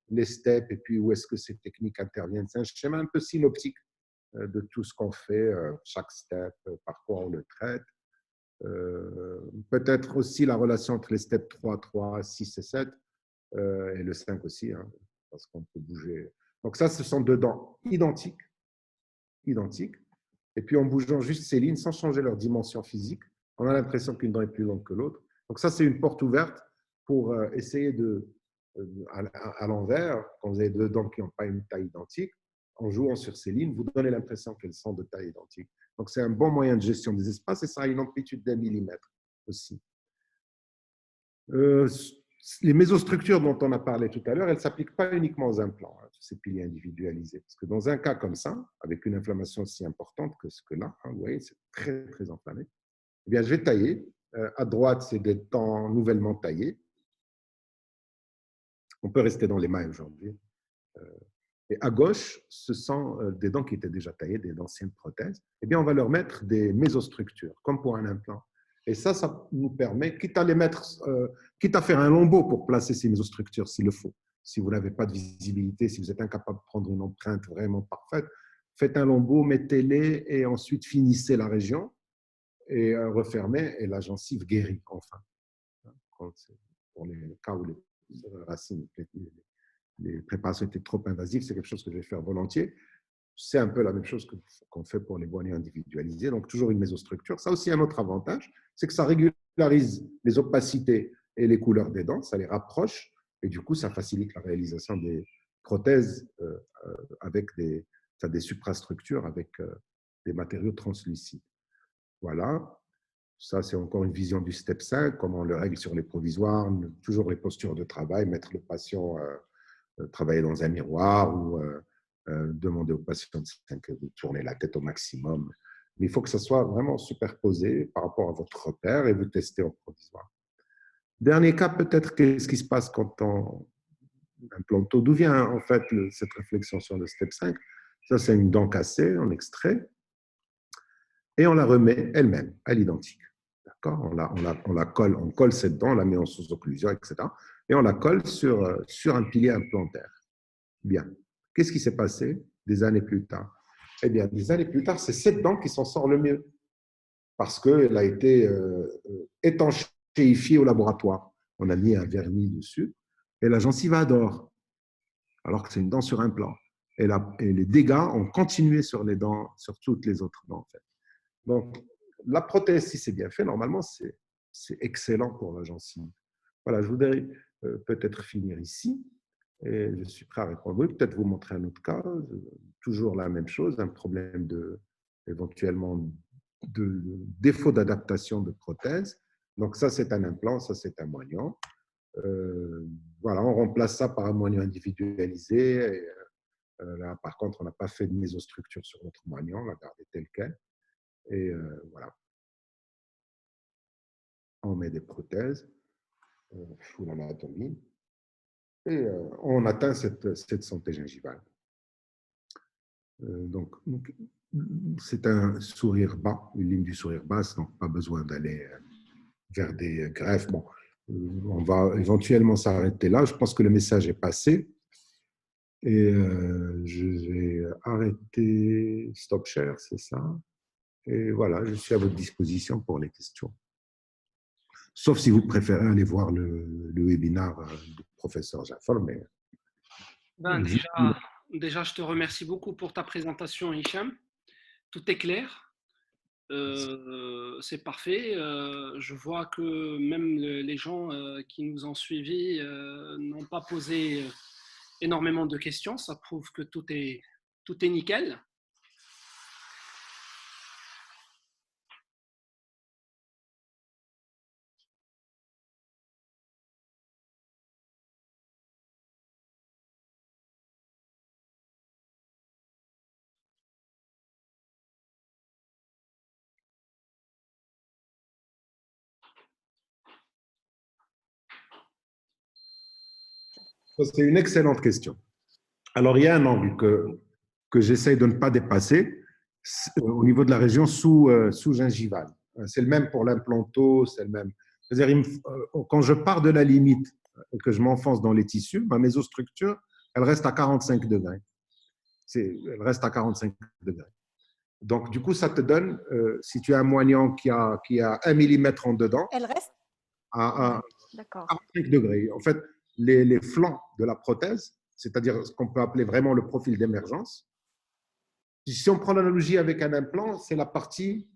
les steps et puis où est-ce que ces techniques interviennent. C'est un schéma un peu synoptique de tout ce qu'on fait, chaque step, par quoi on le traite. Peut-être aussi la relation entre les steps 3, 3, 6 et 7 et le 5 aussi, hein, parce qu'on peut bouger. Donc ça, ce sont 2 dents identiques. Et puis en bougeant juste ces lignes sans changer leur dimension physique, on a l'impression qu'une dent est plus longue que l'autre. Donc ça, c'est une porte ouverte pour essayer à l'envers, quand vous avez 2 dents qui n'ont pas une taille identique, en jouant sur ces lignes, vous donnez l'impression qu'elles sont de taille identique. Donc, c'est un bon moyen de gestion des espaces et ça a une amplitude d'1 millimètre aussi. Les mésostructures dont on a parlé tout à l'heure, elles ne s'appliquent pas uniquement aux implants, hein, ces piliers individualisés. Parce que dans un cas comme ça, avec une inflammation aussi importante que ce que là, hein, vous voyez, c'est très, très enflammé, eh bien, je vais tailler. À droite, c'est des dents nouvellement taillées. On peut rester dans les mailles aujourd'hui. Et à gauche, ce sont des dents qui étaient déjà taillées, des d'anciennes prothèses. Eh bien, on va leur mettre des mésostructures, comme pour un implant. Et ça nous permet, quitte à faire un lambeau pour placer ces mésostructures s'il le faut. Si vous n'avez pas de visibilité, si vous êtes incapable de prendre une empreinte vraiment parfaite, faites un lambeau, mettez-les et ensuite finissez la région et refermez et la gencive guérit enfin. Pour les cas où les racines, les préparations étaient trop invasives, c'est quelque chose que je vais faire volontiers. C'est un peu la même chose qu'on fait pour les bonnets individualisés, donc toujours une mésostructure. Ça aussi, un autre avantage, c'est que ça régularise les opacités et les couleurs des dents, ça les rapproche, et du coup, ça facilite la réalisation des prothèses avec des suprastructures, avec des matériaux translucides. Voilà. Ça, c'est encore une vision du step 5, comment on le règle sur les provisoires, toujours les postures de travail, mettre le patient travailler dans un miroir ou demander au patient de tourner la tête au maximum. Mais il faut que ça soit vraiment superposé par rapport à votre repère et vous testez en provisoire. Dernier cas, peut-être, qu'est-ce qui se passe quand on implante? D'où vient en fait cette réflexion sur le step 5? Ça, c'est une dent cassée en extrait et on la remet elle-même à l'identique. D'accord? On la colle, on colle cette dent, on la met en sous-occlusion, etc. Et on la colle sur un pilier implantaire. Bien. Qu'est-ce qui s'est passé des années plus tard? Eh bien, des années plus tard, c'est cette dent qui s'en sort le mieux parce qu'elle a été étanchéifiée au laboratoire. On a mis un vernis dessus et la gencive adore, alors que c'est une dent sur implant. et les dégâts ont continué sur les dents, sur toutes les autres dents, en fait. Donc, la prothèse, si c'est bien fait, normalement, c'est excellent pour la gencive. Voilà, je voudrais peut-être finir ici. Et je suis prêt à répondre. Oui, peut-être vous montrer un autre cas. Toujours la même chose, un problème éventuellement de défaut d'adaptation de prothèse. Donc ça, c'est un implant, ça, c'est un moignon. Voilà, on remplace ça par un moignon individualisé. Et, là, par contre, on n'a pas fait de mésostructure sur notre moignon, on l'a gardé tel quel. Et voilà. On met des prothèses, on fout l'anatomie et on atteint cette santé gingivale. Donc, c'est un sourire bas, une ligne du sourire basse, donc pas besoin d'aller vers des greffes. Bon, on va éventuellement s'arrêter là. Je pense que le message est passé. Et je vais arrêter Stop Share, c'est ça. Et voilà, je suis à votre disposition pour les questions. Sauf si vous préférez aller voir le webinaire du professeur Jafar. Mais Ben, déjà, je te remercie beaucoup pour ta présentation, Hicham. Tout est clair. C'est parfait. Je vois que même les gens qui nous ont suivis n'ont pas posé énormément de questions. Ça prouve que tout est nickel. c'est une excellente question. Alors, il y a un angle que j'essaye de ne pas dépasser au niveau de la région sous-gingivale. C'est le même pour l'implanto, c'est le même. C'est-à-dire, quand je pars de la limite et que je m'enfonce dans les tissus, ma mésostructure, elle reste à 45 degrés. Elle reste à 45 degrés. Donc, du coup, ça te donne, si tu as un moignon qui a 1 millimètre en dedans, elle reste à 45 degrés. En fait, les flancs de la prothèse, c'est-à-dire ce qu'on peut appeler vraiment le profil d'émergence. Si on prend l'analogie avec un implant, c'est la partie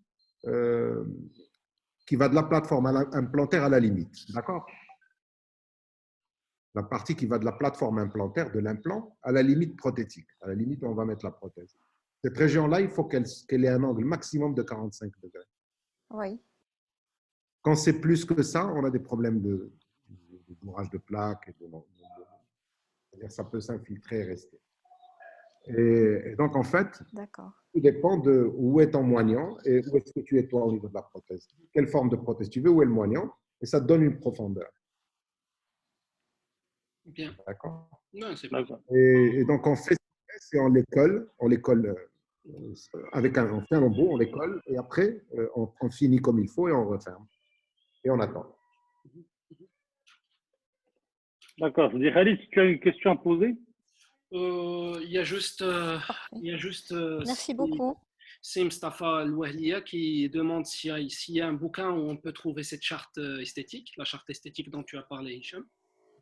qui va de la plateforme implantaire à la limite. D'accord? La partie qui va de la plateforme implantaire, de l'implant, à la limite prothétique. À la limite, on va mettre la prothèse. Cette région-là, il faut qu'elle ait un angle maximum de 45 degrés. Oui. Quand c'est plus que ça, on a des problèmes de bourrage de plaques. C'est-à-dire ça peut s'infiltrer et rester. Et donc, en fait, tout dépend de où est ton moignon et où est-ce que tu es toi au niveau de la prothèse. Quelle forme de prothèse tu veux, où est le moignon, et ça te donne une profondeur. Bien. D'accord. Et donc, on fait ça et on les colle avec on fait un embout, on les colle, et après, on finit comme il faut et on referme. Et on attend. D'accord. Khalid, si tu as une question à poser? Il y a juste, Merci beaucoup. C'est Mustafa Al-Wahliya qui demande s'il y a un bouquin où on peut trouver cette charte esthétique, la charte esthétique dont tu as parlé, Hicham.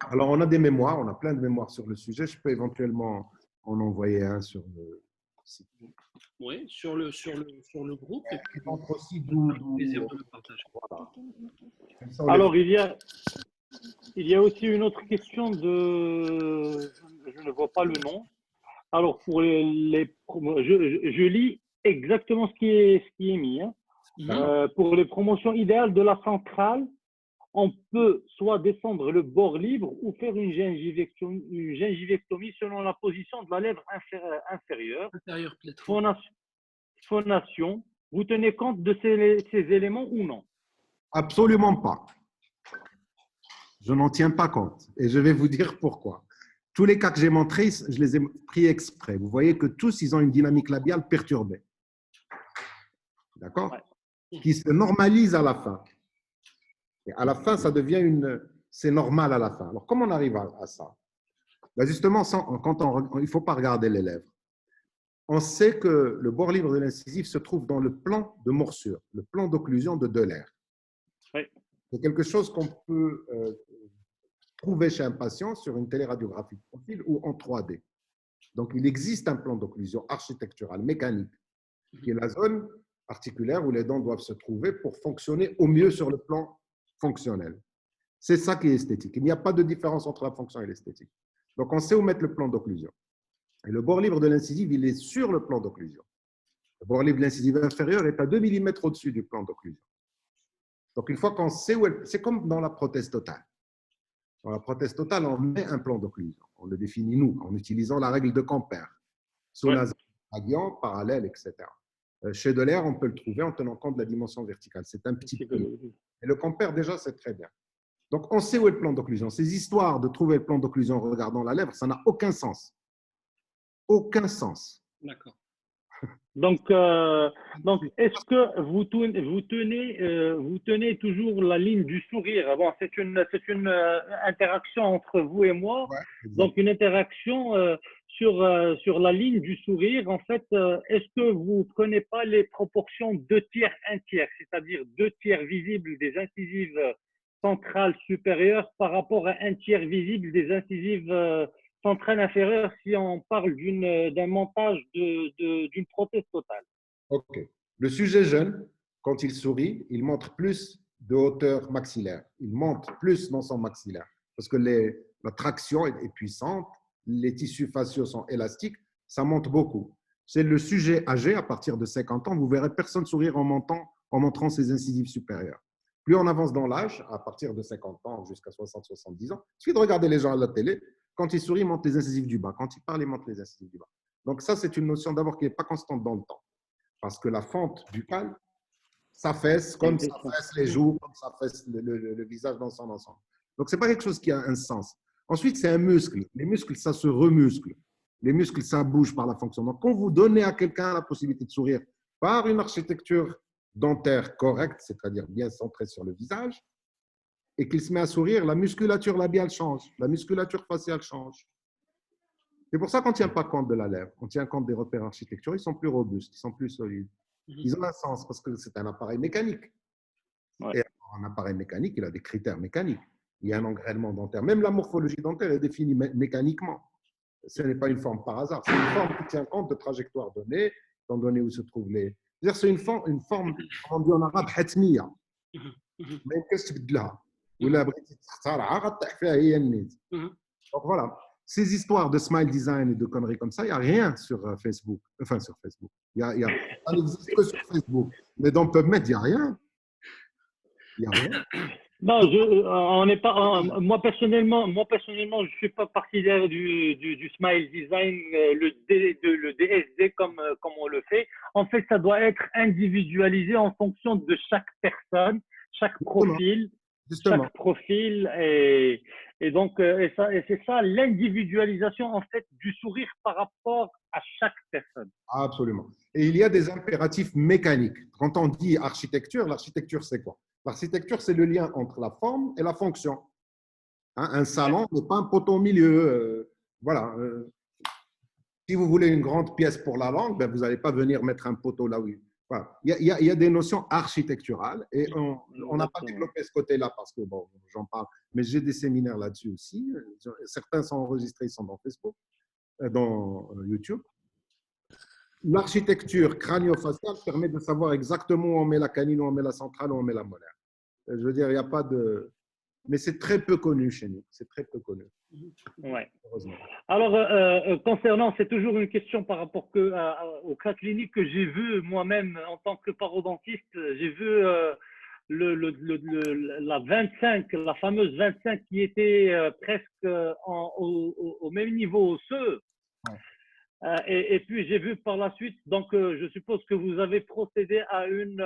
Alors, on a des mémoires, on a plein de mémoires sur le sujet. Je peux éventuellement en envoyer un sur le site. Oui, sur le groupe. Et puis, montre aussi plaisir de le partager. Voilà. Alors, il y a aussi une autre question je ne vois pas le nom. Alors, pour je lis exactement ce qui est mis. Hein. Pour les promotions idéales de la centrale, on peut soit descendre le bord libre ou faire une gingivectomie selon la position de la lèvre inférieure. Phonation. Vous tenez compte de ces éléments ou non? Absolument pas. Je n'en tiens pas compte. Et je vais vous dire pourquoi. Tous les cas que j'ai montrés, je les ai pris exprès. Vous voyez que tous, ils ont une dynamique labiale perturbée. D'accord? Qui se normalise à la fin. Et à la fin, ça devient c'est normal à la fin. Alors, comment on arrive à ça? Là, justement, il ne faut pas regarder les lèvres. On sait que le bord libre de l'incisif se trouve dans le plan de morsure, le plan d'occlusion de Delair. Oui. C'est quelque chose qu'on peut trouver chez un patient sur une téléradiographie de profil ou en 3D. Donc, il existe un plan d'occlusion architecturale, mécanique, qui est la zone articulaire où les dents doivent se trouver pour fonctionner au mieux sur le plan fonctionnel. C'est ça qui est esthétique. Il n'y a pas de différence entre la fonction et l'esthétique. Donc, on sait où mettre le plan d'occlusion. Et le bord libre de l'incisive, il est sur le plan d'occlusion. Le bord libre de l'incisive inférieure est à 2 mm au-dessus du plan d'occlusion. Donc, une fois qu'on sait où elle… C'est comme dans la prothèse totale. Dans la prothèse totale, on met un plan d'occlusion. On le définit, nous, en utilisant la règle de Camper. Sous-nasal, gradient, parallèle, etc. Chez Delair, on peut le trouver en tenant compte de la dimension verticale. C'est un petit peu. Et le Camper, déjà, c'est très bien. Donc, on sait où est le plan d'occlusion. Ces histoires de trouver le plan d'occlusion en regardant la lèvre, ça n'a aucun sens. Aucun sens. D'accord. Donc, est-ce que vous tenez toujours la ligne du sourire? Bon, c'est une interaction entre vous et moi. Ouais, Donc, une interaction sur la ligne du sourire. En fait, est-ce que vous ne prenez pas les proportions 2 tiers, 1 tiers, c'est-à-dire 2 tiers visibles des incisives centrales supérieures par rapport à 1 tiers visible des incisives centrale inférieure si on parle d'un montage d'une prothèse totale? OK. Le sujet jeune, quand il sourit, il montre plus de hauteur maxillaire. Il monte plus dans son maxillaire parce que la traction est puissante, les tissus faciaux sont élastiques, ça monte beaucoup. C'est le sujet âgé, à partir de 50 ans, vous verrez personne sourire en montrant ses incisives supérieures. Plus on avance dans l'âge, à partir de 50 ans jusqu'à 60-70 ans, il suffit de regarder les gens à la télé. Quand ils sourient, ils montent les incisives du bas. Quand ils parlent, ils montent les incisives du bas. Donc ça, c'est une notion d'abord qui n'est pas constante dans le temps. Parce que la fente buccale s'affaisse comme s'affaissent les joues, comme s'affaisse le visage dans son ensemble. Donc, ce n'est pas quelque chose qui a un sens. Ensuite, c'est un muscle. Les muscles, ça se remuscle. Les muscles, ça bouge par la fonction. Donc, quand vous donnez à quelqu'un la possibilité de sourire par une architecture dentaire correcte, c'est-à-dire bien centrée sur le visage, et qu'il se met à sourire, la musculature labiale change, la musculature faciale change. C'est pour ça qu'on ne tient pas compte de la lèvre, on tient compte des repères architecturaux, ils sont plus robustes, ils sont plus solides. Ils ont un sens parce que c'est un appareil mécanique. Ouais. Et un appareil mécanique, il a des critères mécaniques. Il y a un engrainement dentaire. Même la morphologie dentaire est définie mécaniquement. Ce n'est pas une forme par hasard, c'est une forme qui tient compte de trajectoires données, étant donné où se trouvent les… C'est une forme, comme on dit en arabe, hatmiya. ما يمكنش تبدلها ولا بغيتي تختارها غطيح فيها هي النيت. Donc voilà, ces histoires de smile design et de conneries comme ça, il n'y a rien sur Facebook. Enfin, sur Facebook. Ça n'existe que sur Facebook. Mais dans PubMed, il n'y a rien. Il n'y a rien. Non, on n'est pas. Moi personnellement, je suis pas partidaire du smile design, le DSD comme on le fait. En fait, ça doit être individualisé en fonction de chaque personne, chaque profil, chaque profil, et donc c'est ça l'individualisation en fait du sourire par rapport à chaque personne. Absolument. Et il y a des impératifs mécaniques. Quand on dit architecture, l'architecture c'est quoi? L'architecture, c'est le lien entre la forme et la fonction. Hein, un salon n'est pas un poteau au milieu. Voilà. Si vous voulez une grande pièce pour la langue, ben vous n'allez pas venir mettre un poteau là où… Voilà. Il y a des notions architecturales et on n'a pas développé ce côté-là parce que, bon, j'en parle, mais j'ai des séminaires là-dessus aussi. Certains sont enregistrés, ils sont dans Facebook, dans YouTube. L'architecture crânio-faciale permet de savoir exactement où on met la canine, où on met la centrale, où on met la molaire. Je veux dire, il n'y a pas de… Mais c'est très peu connu chez nous. C'est très peu connu. Ouais. Alors, concernant, c'est toujours une question par rapport au cas clinique que j'ai vu moi-même en tant que parodontiste. J'ai vu la 25, la fameuse 25 qui était presque au même niveau osseux. Ouais. Et puis, j'ai vu par la suite, donc je suppose que vous avez procédé à une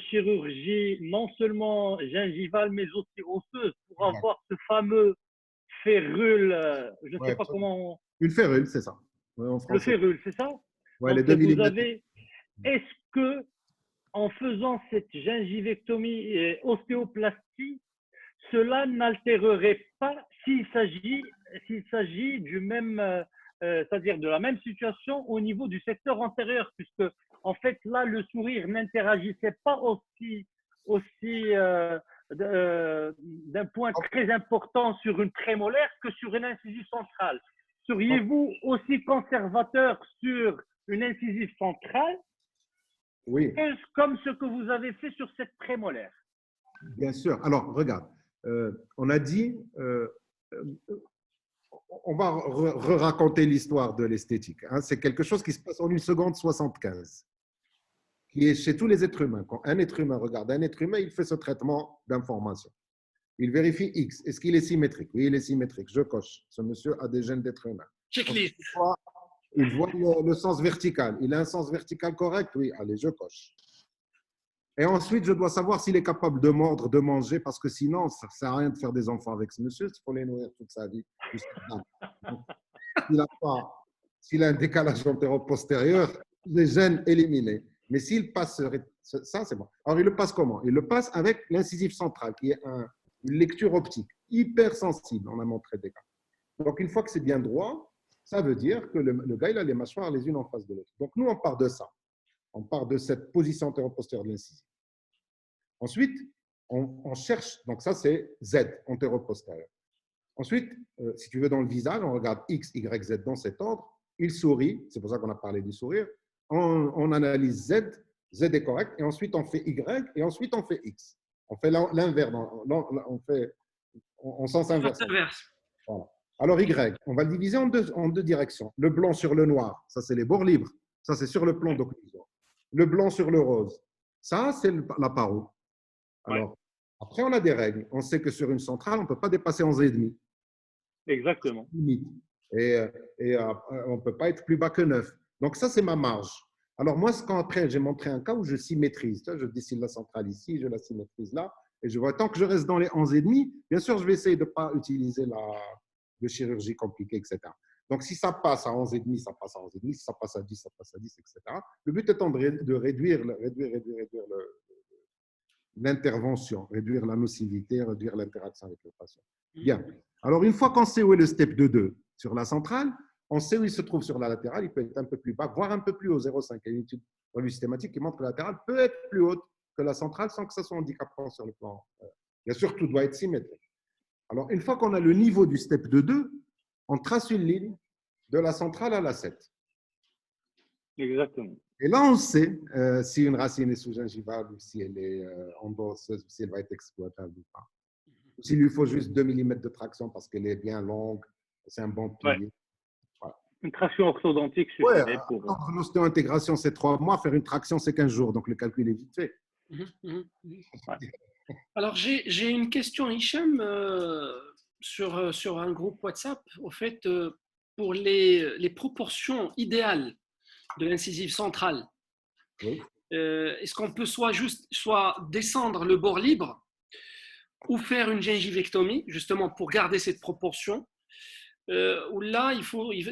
chirurgie non seulement gingivale, mais aussi osseuse pour avoir ce fameux férule, je ne sais pas comment… Une férule, c'est ça. Ouais, le férule, c'est ça? Ouais, donc, les 2 vous mm. avez… Est-ce que en faisant cette gingivectomie et ostéoplastie, cela n'altérerait pas s'il s'agit du même… c'est-à-dire de la même situation au niveau du secteur antérieur, puisque en fait là le sourire n'interagissait pas aussi d'un point très important sur une prémolaire que sur une incisive centrale. seriez-vous aussi conservateur sur une incisive centrale Oui, comme ce que vous avez fait sur cette prémolaire? bien sûr. Alors, regarde, on a dit, on va raconter l'histoire de l'esthétique. Hein. C'est quelque chose qui se passe en 1 seconde 75, qui est chez tous les êtres humains. Quand un être humain regarde un être humain, il fait ce traitement d'information. Il vérifie X. Est-ce qu'il est symétrique? Oui, il est symétrique. Je coche. Ce monsieur a des gènes d'être humain. Checklist. Il voit le sens vertical. Il a un sens vertical correct? Oui, allez, je coche. Et ensuite, je dois savoir s'il est capable de mordre, de manger, parce que sinon, ça ne sert à rien de faire des enfants avec ce monsieur, il faut les nourrir toute sa vie. S'il a un décalage antéro-postérieur, les gènes éliminés. Mais s'il passe, ça c'est bon. Alors, il le passe comment? Il le passe avec l'incisif central, qui est une lecture optique hypersensible, on a montré des cas. Donc, une fois que c'est bien droit, ça veut dire que le gars, il a les mâchoires les unes en face de l'autre. Donc, nous, on part de ça. On part de cette position antéro-postérieure de l'incisif. Ensuite, on cherche, donc ça c'est Z, antéro-postérieur. Ensuite, si tu veux dans le visage, on regarde X, Y, Z dans cet ordre. Il sourit, c'est pour ça qu'on a parlé du sourire. On analyse Z, Z est correct, et ensuite on fait Y, et ensuite on fait X. On fait l'inverse, on sens inverse. Voilà. Alors Y, on va le diviser en deux directions. Le blanc sur le noir, ça c'est les bords libres, ça c'est sur le plan d'occlusion. Le blanc sur le rose, ça c'est la paro. Alors, après, on a des règles. On sait que sur une centrale, on ne peut pas dépasser 11,5. Exactement. Et on ne peut pas être plus bas que 9. Donc, ça, c'est ma marge. Alors, moi, quand après, j'ai montré un cas où je symétrise. Je dessine la centrale ici, je la symétrise là. Et je vois, tant que je reste dans les 11,5, bien sûr, je vais essayer de ne pas utiliser de chirurgie compliquée, etc. Donc, si ça passe à 11,5, ça passe à 11,5. Si ça passe à 10, ça passe à 10, etc. Le but étant de réduire l'intervention, réduire la nocivité, réduire l'interaction avec le patient. Bien. Alors, une fois qu'on sait où est le step de 2 sur la centrale, on sait où il se trouve sur la latérale. Il peut être un peu plus bas, voire un peu plus haut, 0,5. Il y a une étude revue systématique qui montre que la latérale peut être plus haute que la centrale sans que ça soit handicapant sur le plan. Bien sûr, tout doit être symétrique. Alors, une fois qu'on a le niveau du step de 2, on trace une ligne de la centrale à la 7. Exactement. Et là, on sait si une racine est sous-gingivale ou si elle est endosseuse ou si elle va être exploitable ou pas. S'il lui faut juste 2 mm de traction parce qu'elle est bien longue, c'est un bon pilier. Voilà. Une traction orthodontique suffirait pour… Une ostéo-intégration, c'est 3 mois. Faire une traction, c'est 15 jours. Donc, le calcul est vite fait. Alors, j'ai une question, Hicham, sur un groupe WhatsApp. Au fait, pour les proportions idéales de l'incisive centrale, Oui. Est-ce qu'on peut soit descendre le bord libre ou faire une gingivectomie, justement pour garder cette proportion, ou là,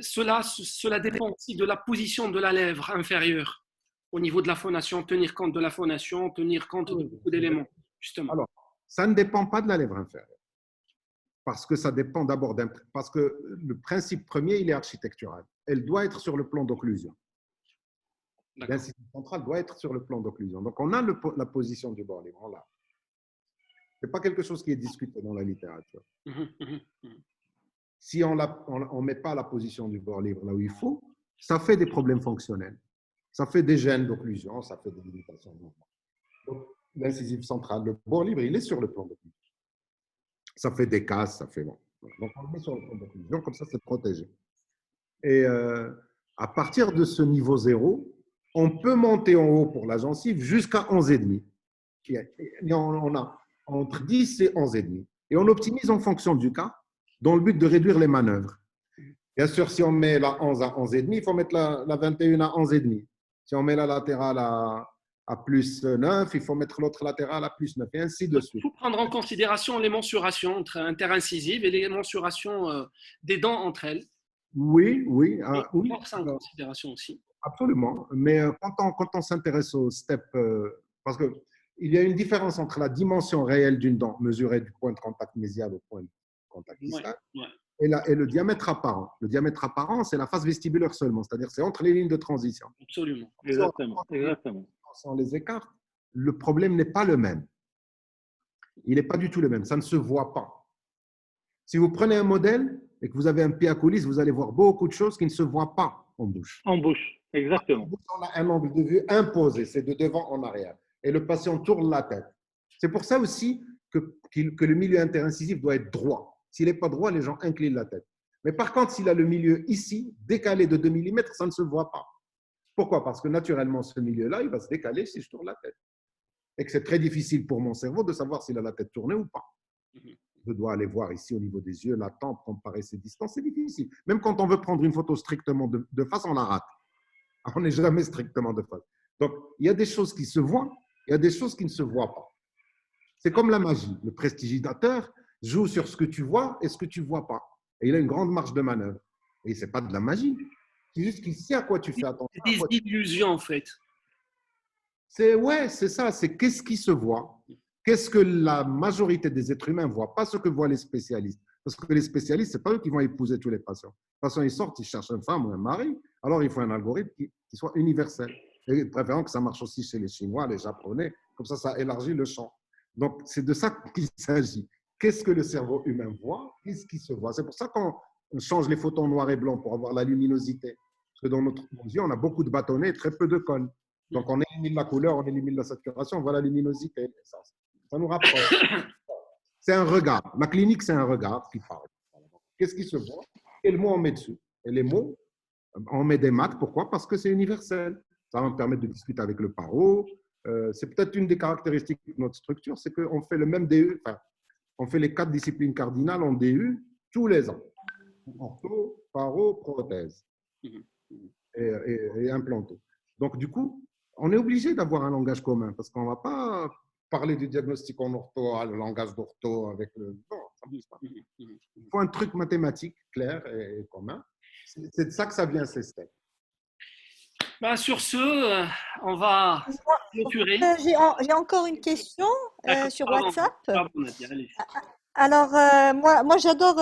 cela dépend aussi de la position de la lèvre inférieure au niveau de la phonation, tenir compte de la phonation, tenir compte de beaucoup d'éléments, justement. Alors, ça ne dépend pas de la lèvre inférieure. Parce que ça dépend d'abord parce que le principe premier, il est architectural. Elle doit être sur le plan d'occlusion. L'incisif central doit être sur le plan d'occlusion. Donc, on a la position du bord libre. Là. Ce n'est pas quelque chose qui est discuté dans la littérature. Si on ne met pas la position du bord libre là où il faut, ça fait des problèmes fonctionnels. Ça fait des gènes d'occlusion, ça fait des limitations de mouvement. Donc, l'incisif central, le bord libre, il est sur le plan d'occlusion. Ça fait des casses, ça fait bon. Donc, on le met sur le plan d'occlusion, comme ça, c'est protégé. Et à partir de ce niveau 0, on peut monter en haut pour la gencive jusqu'à 11,5. Et on a entre 10 et 11,5. Et on optimise en fonction du cas, dans le but de réduire les manœuvres. Bien sûr, si on met la 11 à 11,5, il faut mettre la 21 à 11,5. Si on met la latérale à plus 9, il faut mettre l'autre latérale à plus 9, et ainsi de suite. Il faut prendre en considération les mensurations entre interincisives et les mensurations des dents entre elles. Oui. Oui. Prendre ça en considération aussi. Absolument. Mais quand on s'intéresse au step, parce qu'il y a une différence entre la dimension réelle d'une dent, mesurée du point de contact mésial au point de contact distal, et le diamètre apparent. Le diamètre apparent, c'est la face vestibulaire seulement, c'est-à-dire c'est entre les lignes de transition. Absolument. Exactement. Si on les écarte, le problème n'est pas le même. Il n'est pas du tout le même. Ça ne se voit pas. Si vous prenez un modèle et que vous avez un pied à coulisse, vous allez voir beaucoup de choses qui ne se voient pas en bouche. En bouche, exactement. On a un angle de vue imposé, c'est de devant en arrière. Et le patient tourne la tête. C'est pour ça aussi que le milieu interincisif doit être droit. S'il n'est pas droit, les gens inclinent la tête. Mais par contre, s'il a le milieu ici, décalé de 2 mm, ça ne se voit pas. Pourquoi? Parce que naturellement, ce milieu-là, il va se décaler si je tourne la tête. Et que c'est très difficile pour mon cerveau de savoir s'il a la tête tournée ou pas. Je dois aller voir ici au niveau des yeux, la tempe, comparer ses distances, c'est difficile. Même quand on veut prendre une photo strictement de face, on la rate. On n'est jamais strictement de face. Donc, il y a des choses qui se voient, il y a des choses qui ne se voient pas. C'est comme la magie. Le prestidigitateur joue sur ce que tu vois et ce que tu ne vois pas. Et il a une grande marge de manœuvre. Et ce n'est pas de la magie. C'est juste qu'il sait à quoi tu fais attention. C'est des illusions, en fait. Ouais, c'est ça. C'est qu'est-ce qui se voit? Qu'est-ce que la majorité des êtres humains ne voient pas, ce que voient les spécialistes. Parce que les spécialistes, ce n'est pas eux qui vont épouser tous les patients. De toute façon, ils sortent, ils cherchent une femme ou un mari. Alors, il faut un algorithme qui soit universel. Et de préférence que ça marche aussi chez les Chinois, les Japonais. Comme ça élargit le champ. Donc, c'est de ça qu'il s'agit. Qu'est-ce que le cerveau humain voit? Qu'est-ce qui se voit? C'est pour ça qu'on change les photos en noir et blanc pour avoir la luminosité. Parce que dans notre yeux, on a beaucoup de bâtonnets et très peu de cône. Donc, on élimine la couleur, on élimine la saturation, on voit la luminosité. Ça nous rapproche. C'est un regard. La clinique, c'est un regard qui parle. Qu'est-ce qui se voit? Quels mots on met dessus? Et les mots, on met des maths. Pourquoi? Parce que c'est universel. Ça va me permettre de discuter avec le paro. C'est peut-être une des caractéristiques de notre structure, c'est qu'on fait le même DU, enfin, on fait les 4 disciplines cardinales en DU tous les ans. Ortho, paro, prothèse et implanto. Donc, du coup, on est obligé d'avoir un langage commun parce qu'on ne va pas parler du diagnostic en ortho, le langage d'ortho avec le… Non, ça ne bouge pas. Il faut un truc mathématique clair et commun. C'est de ça que ça vient, ces steps. Ben, sur ce, on va clôturer. J'ai encore une question sur WhatsApp. Pardon, Nadia, allez. Alors, moi j'adore,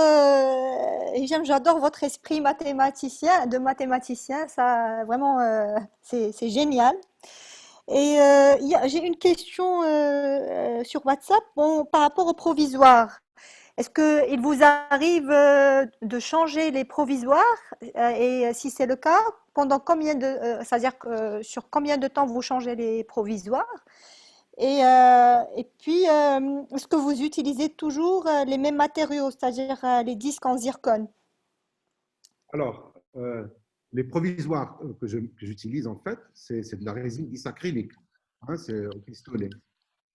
Hicham, j'adore votre esprit mathématicien, de mathématicien. Ça, vraiment, c'est génial. Et j'ai une question sur WhatsApp par rapport au provisoire. Est-ce qu'il vous arrive de changer les provisoires et si c'est le cas, pendant combien c'est-à-dire sur combien de temps vous changez les provisoires? Et puis, est-ce que vous utilisez toujours les mêmes matériaux, c'est-à-dire les disques en zircone? Alors, les provisoires que j'utilise, en fait, c'est de la résine bisacrylique. Hein, c'est au pistolet.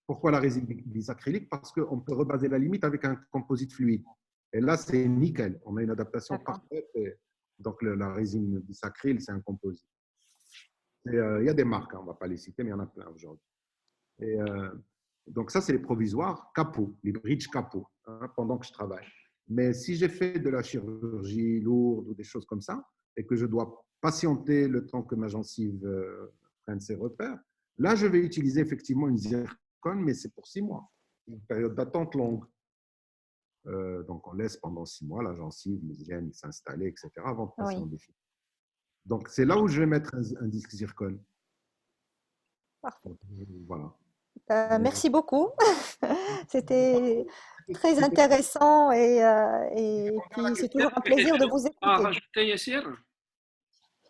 Pourquoi la résine bisacrylique? Parce qu'on peut rebaser la limite avec un composite fluide. Et là, c'est nickel. On a une adaptation parfaite. Donc, la résine bisacryle, c'est un composite. Il y a des marques, hein, on ne va pas les citer, mais il y en a plein aujourd'hui. Et donc, ça, c'est les provisoires capot, les bridges capot, hein, pendant que je travaille. Mais si j'ai fait de la chirurgie lourde ou des choses comme ça, et que je dois patienter le temps que ma gencive prenne ses repères, là, je vais utiliser effectivement une zircone, mais c'est pour 6 mois, une période d'attente longue. Donc, on laisse pendant 6 mois la gencive, les hygiènes s'installer, etc., avant de passer en défi. Donc, c'est là où je vais mettre un disque zircone. Parfait. Voilà. Merci beaucoup. C'était très intéressant et puis c'est toujours un plaisir de vous écouter. Rajouter, Yassir?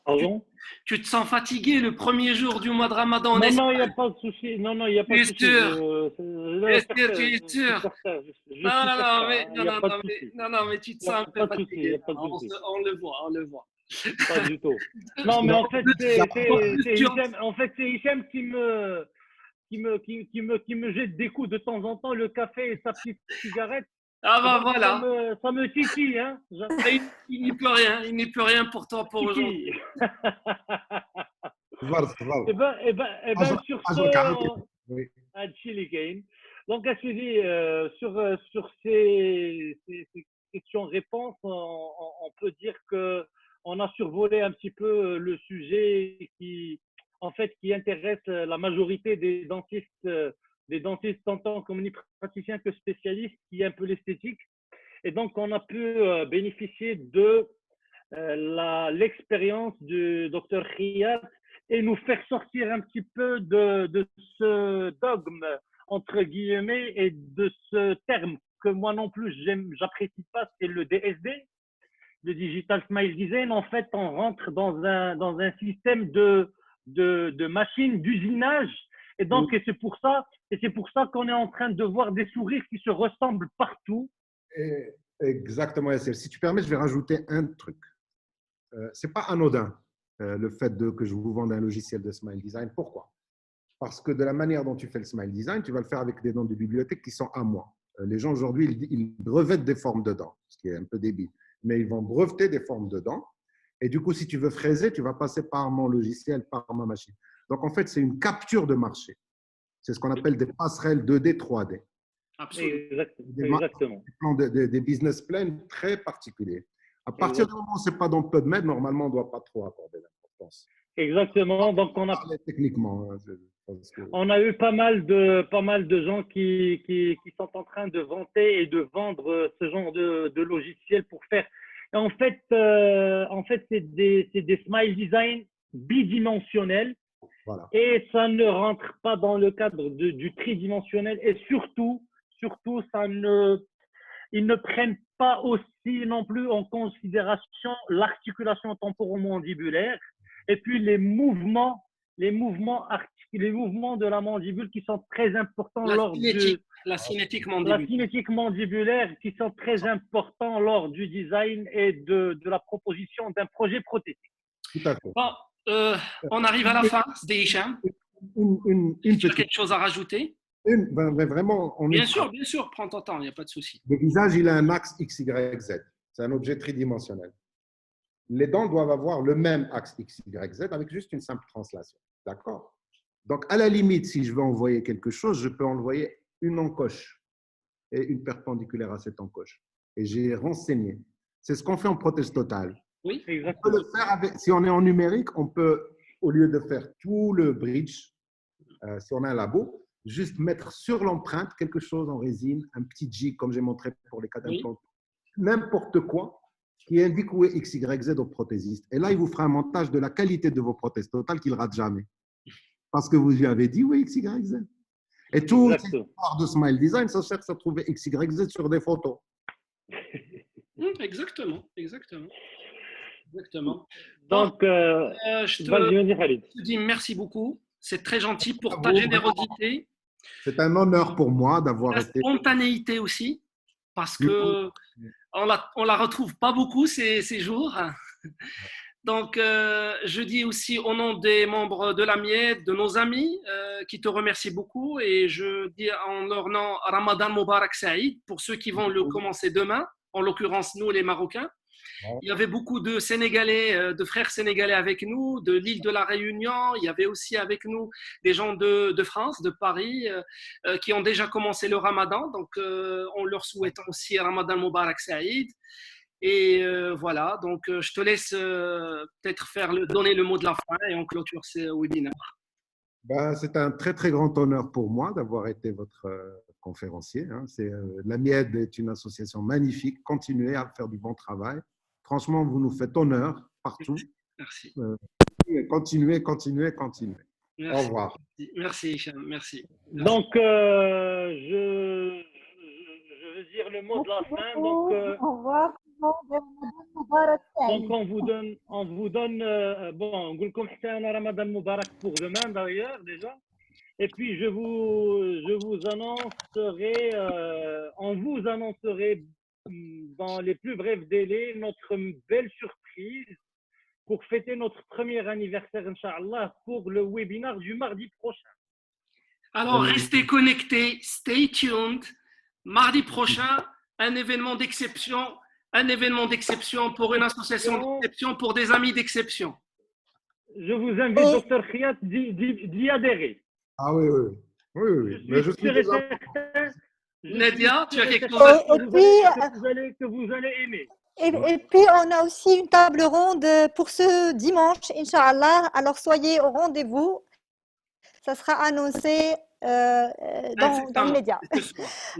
Pardon? Tu te sens fatigué le premier jour du mois de Ramadan? Non, il n'y a pas de souci. Non, il n'y a pas de souci. Tu es sûr? Non, mais tu te sens un peu fatigué. On le voit. Pas du tout. Non, mais en fait, c'est Hicham qui me jette des coups de temps en temps, le café et sa petite cigarette. Ah ben voilà. Ça me titille, hein. Il n'y peut rien pour toi pour aujourd'hui. Eh ben, sur ce, donc, sur ces questions-réponses, on peut dire qu'on a survolé un petit peu le sujet qui intéresse la majorité des dentistes tant qu'omnipraticiens que spécialistes, qui est un peu l'esthétique. Et donc, on a pu bénéficier de l'expérience du docteur Riyad et nous faire sortir un petit peu de ce dogme, entre guillemets, et de ce terme que moi non plus, j'apprécie pas, c'est le DSD. le digital smile design, en fait, on rentre dans un système de machines, d'usinage. Et donc, Oui. c'est pour ça qu'on est en train de voir des sourires qui se ressemblent partout. Exactement, Yassir. Si tu permets, je vais rajouter un truc. Ce n'est pas anodin le fait que je vous vende un logiciel de Smile Design. Pourquoi? Parce que de la manière dont tu fais le Smile Design, tu vas le faire avec des noms de bibliothèques qui sont à moi. Les gens aujourd'hui, ils brevettent des formes de dents, ce qui est un peu débile. Mais ils vont breveter des formes de dents. Et du coup, si tu veux fraiser, tu vas passer par mon logiciel, par ma machine. Donc, en fait, c'est une capture de marché. C'est ce qu'on appelle des passerelles 2D, 3D. Absolument. Exactement. Des business plans très particuliers. À partir du moment où ce n'est pas dans PubMed, normalement, on ne doit pas trop accorder l'importance. Exactement. Donc, techniquement. On a eu pas mal de gens qui sont en train de vanter et de vendre ce genre de logiciel pour faire. Et en fait, c'est des smile design bidimensionnels. Voilà. Et ça ne rentre pas dans le cadre du tridimensionnel. Et surtout, ils ne prennent pas aussi non plus en considération l'articulation temporomandibulaire et puis les mouvements de la mandibule qui sont très importants la cinétique mandibulaire qui sont très importants lors du design et de la proposition d'un projet prothétique. Tout à fait. Bon, on arrive à la fin, Hicham. Tu as quelque chose à rajouter? Vraiment, bien sûr, prends ton temps, il n'y a pas de souci. Le visage, il a un axe X, Y, Z. C'est un objet tridimensionnel. Les dents doivent avoir le même axe X, Y, Z avec juste une simple translation. D'accord? Donc, à la limite, si je veux envoyer quelque chose, je peux envoyer une encoche et une perpendiculaire à cette encoche. Et j'ai renseigné. C'est ce qu'on fait en prothèse totale. Oui, exactement. On peut le faire si on est en numérique, on peut, au lieu de faire tout le bridge, si on a un labo, juste mettre sur l'empreinte quelque chose en résine, un petit jig, comme j'ai montré pour les cas d'implant, n'importe quoi qui indique où est X, Y, Z au prothésiste. Et là, il vous fera un montage de la qualité de vos prothèses totales qu'il ne rate jamais. Parce que vous lui avez dit où est X, Y, Z. Et tout l'histoire de Smile Design, ça cherche à trouver X, Y, Z sur des photos. Exactement. Donc, je te dis merci beaucoup. C'est très gentil pour ta générosité. C'est un honneur pour moi d'avoir été… La spontanéité aussi, parce qu'on la retrouve pas beaucoup ces jours. Donc, je dis aussi au nom des membres de la MIED, de nos amis, qui te remercient beaucoup. Et je dis en leur nom Ramadan Mubarak Saïd pour ceux qui vont le commencer demain, en l'occurrence nous les Marocains. Il y avait beaucoup de Sénégalais, de frères sénégalais avec nous, de l'île de la Réunion. Il y avait aussi avec nous des gens de France, de Paris, qui ont déjà commencé le Ramadan. Donc, on leur souhaite aussi Ramadan Mubarak Saïd. Et voilà, donc je te laisse peut-être donner le mot de la fin et on clôture ce webinaire. C'est un très, très grand honneur pour moi d'avoir été votre conférencier. La MIED est une association magnifique. Continuez à faire du bon travail. Franchement, vous nous faites honneur partout. Merci. Continuez. Merci. Au revoir. Merci, Hicham. Merci. Donc, je veux dire le mot de la fin. Donc, au revoir. Donc, on vous donne bon, on vous Ramadan Mubarak pour demain d'ailleurs déjà. Et puis, je vous annoncerai, on vous annoncerai dans les plus brefs délais notre belle surprise pour fêter notre premier anniversaire, Inch'Allah, pour le webinaire du mardi prochain. Alors, restez connectés, stay tuned. Mardi prochain, un événement d'exception pour une association d'exception, pour des amis d'exception. Je vous invite, Dr Khiat, d'y adhérer. Ah oui. Mais je suis certain. Nadia, tu as quelque chose à dire que vous allez aimer. Et puis, on a aussi une table ronde pour ce dimanche, Inch'Allah. Alors, soyez au rendez-vous. Ça sera annoncé dans l'immédiat.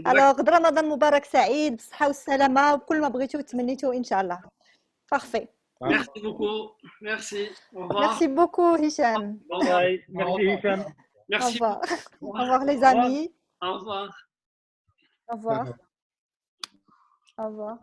Alors, Ramadan Mubarak Saïd, b'sihha wa salama, wa kul ma bghitoo wa tmannitoo, Inch'Allah. Parfait. Merci beaucoup. Merci. Au revoir. Merci beaucoup, Hicham. Au revoir. Merci, Hicham. Merci. Au revoir, les amis. Au revoir. Au revoir. Au revoir.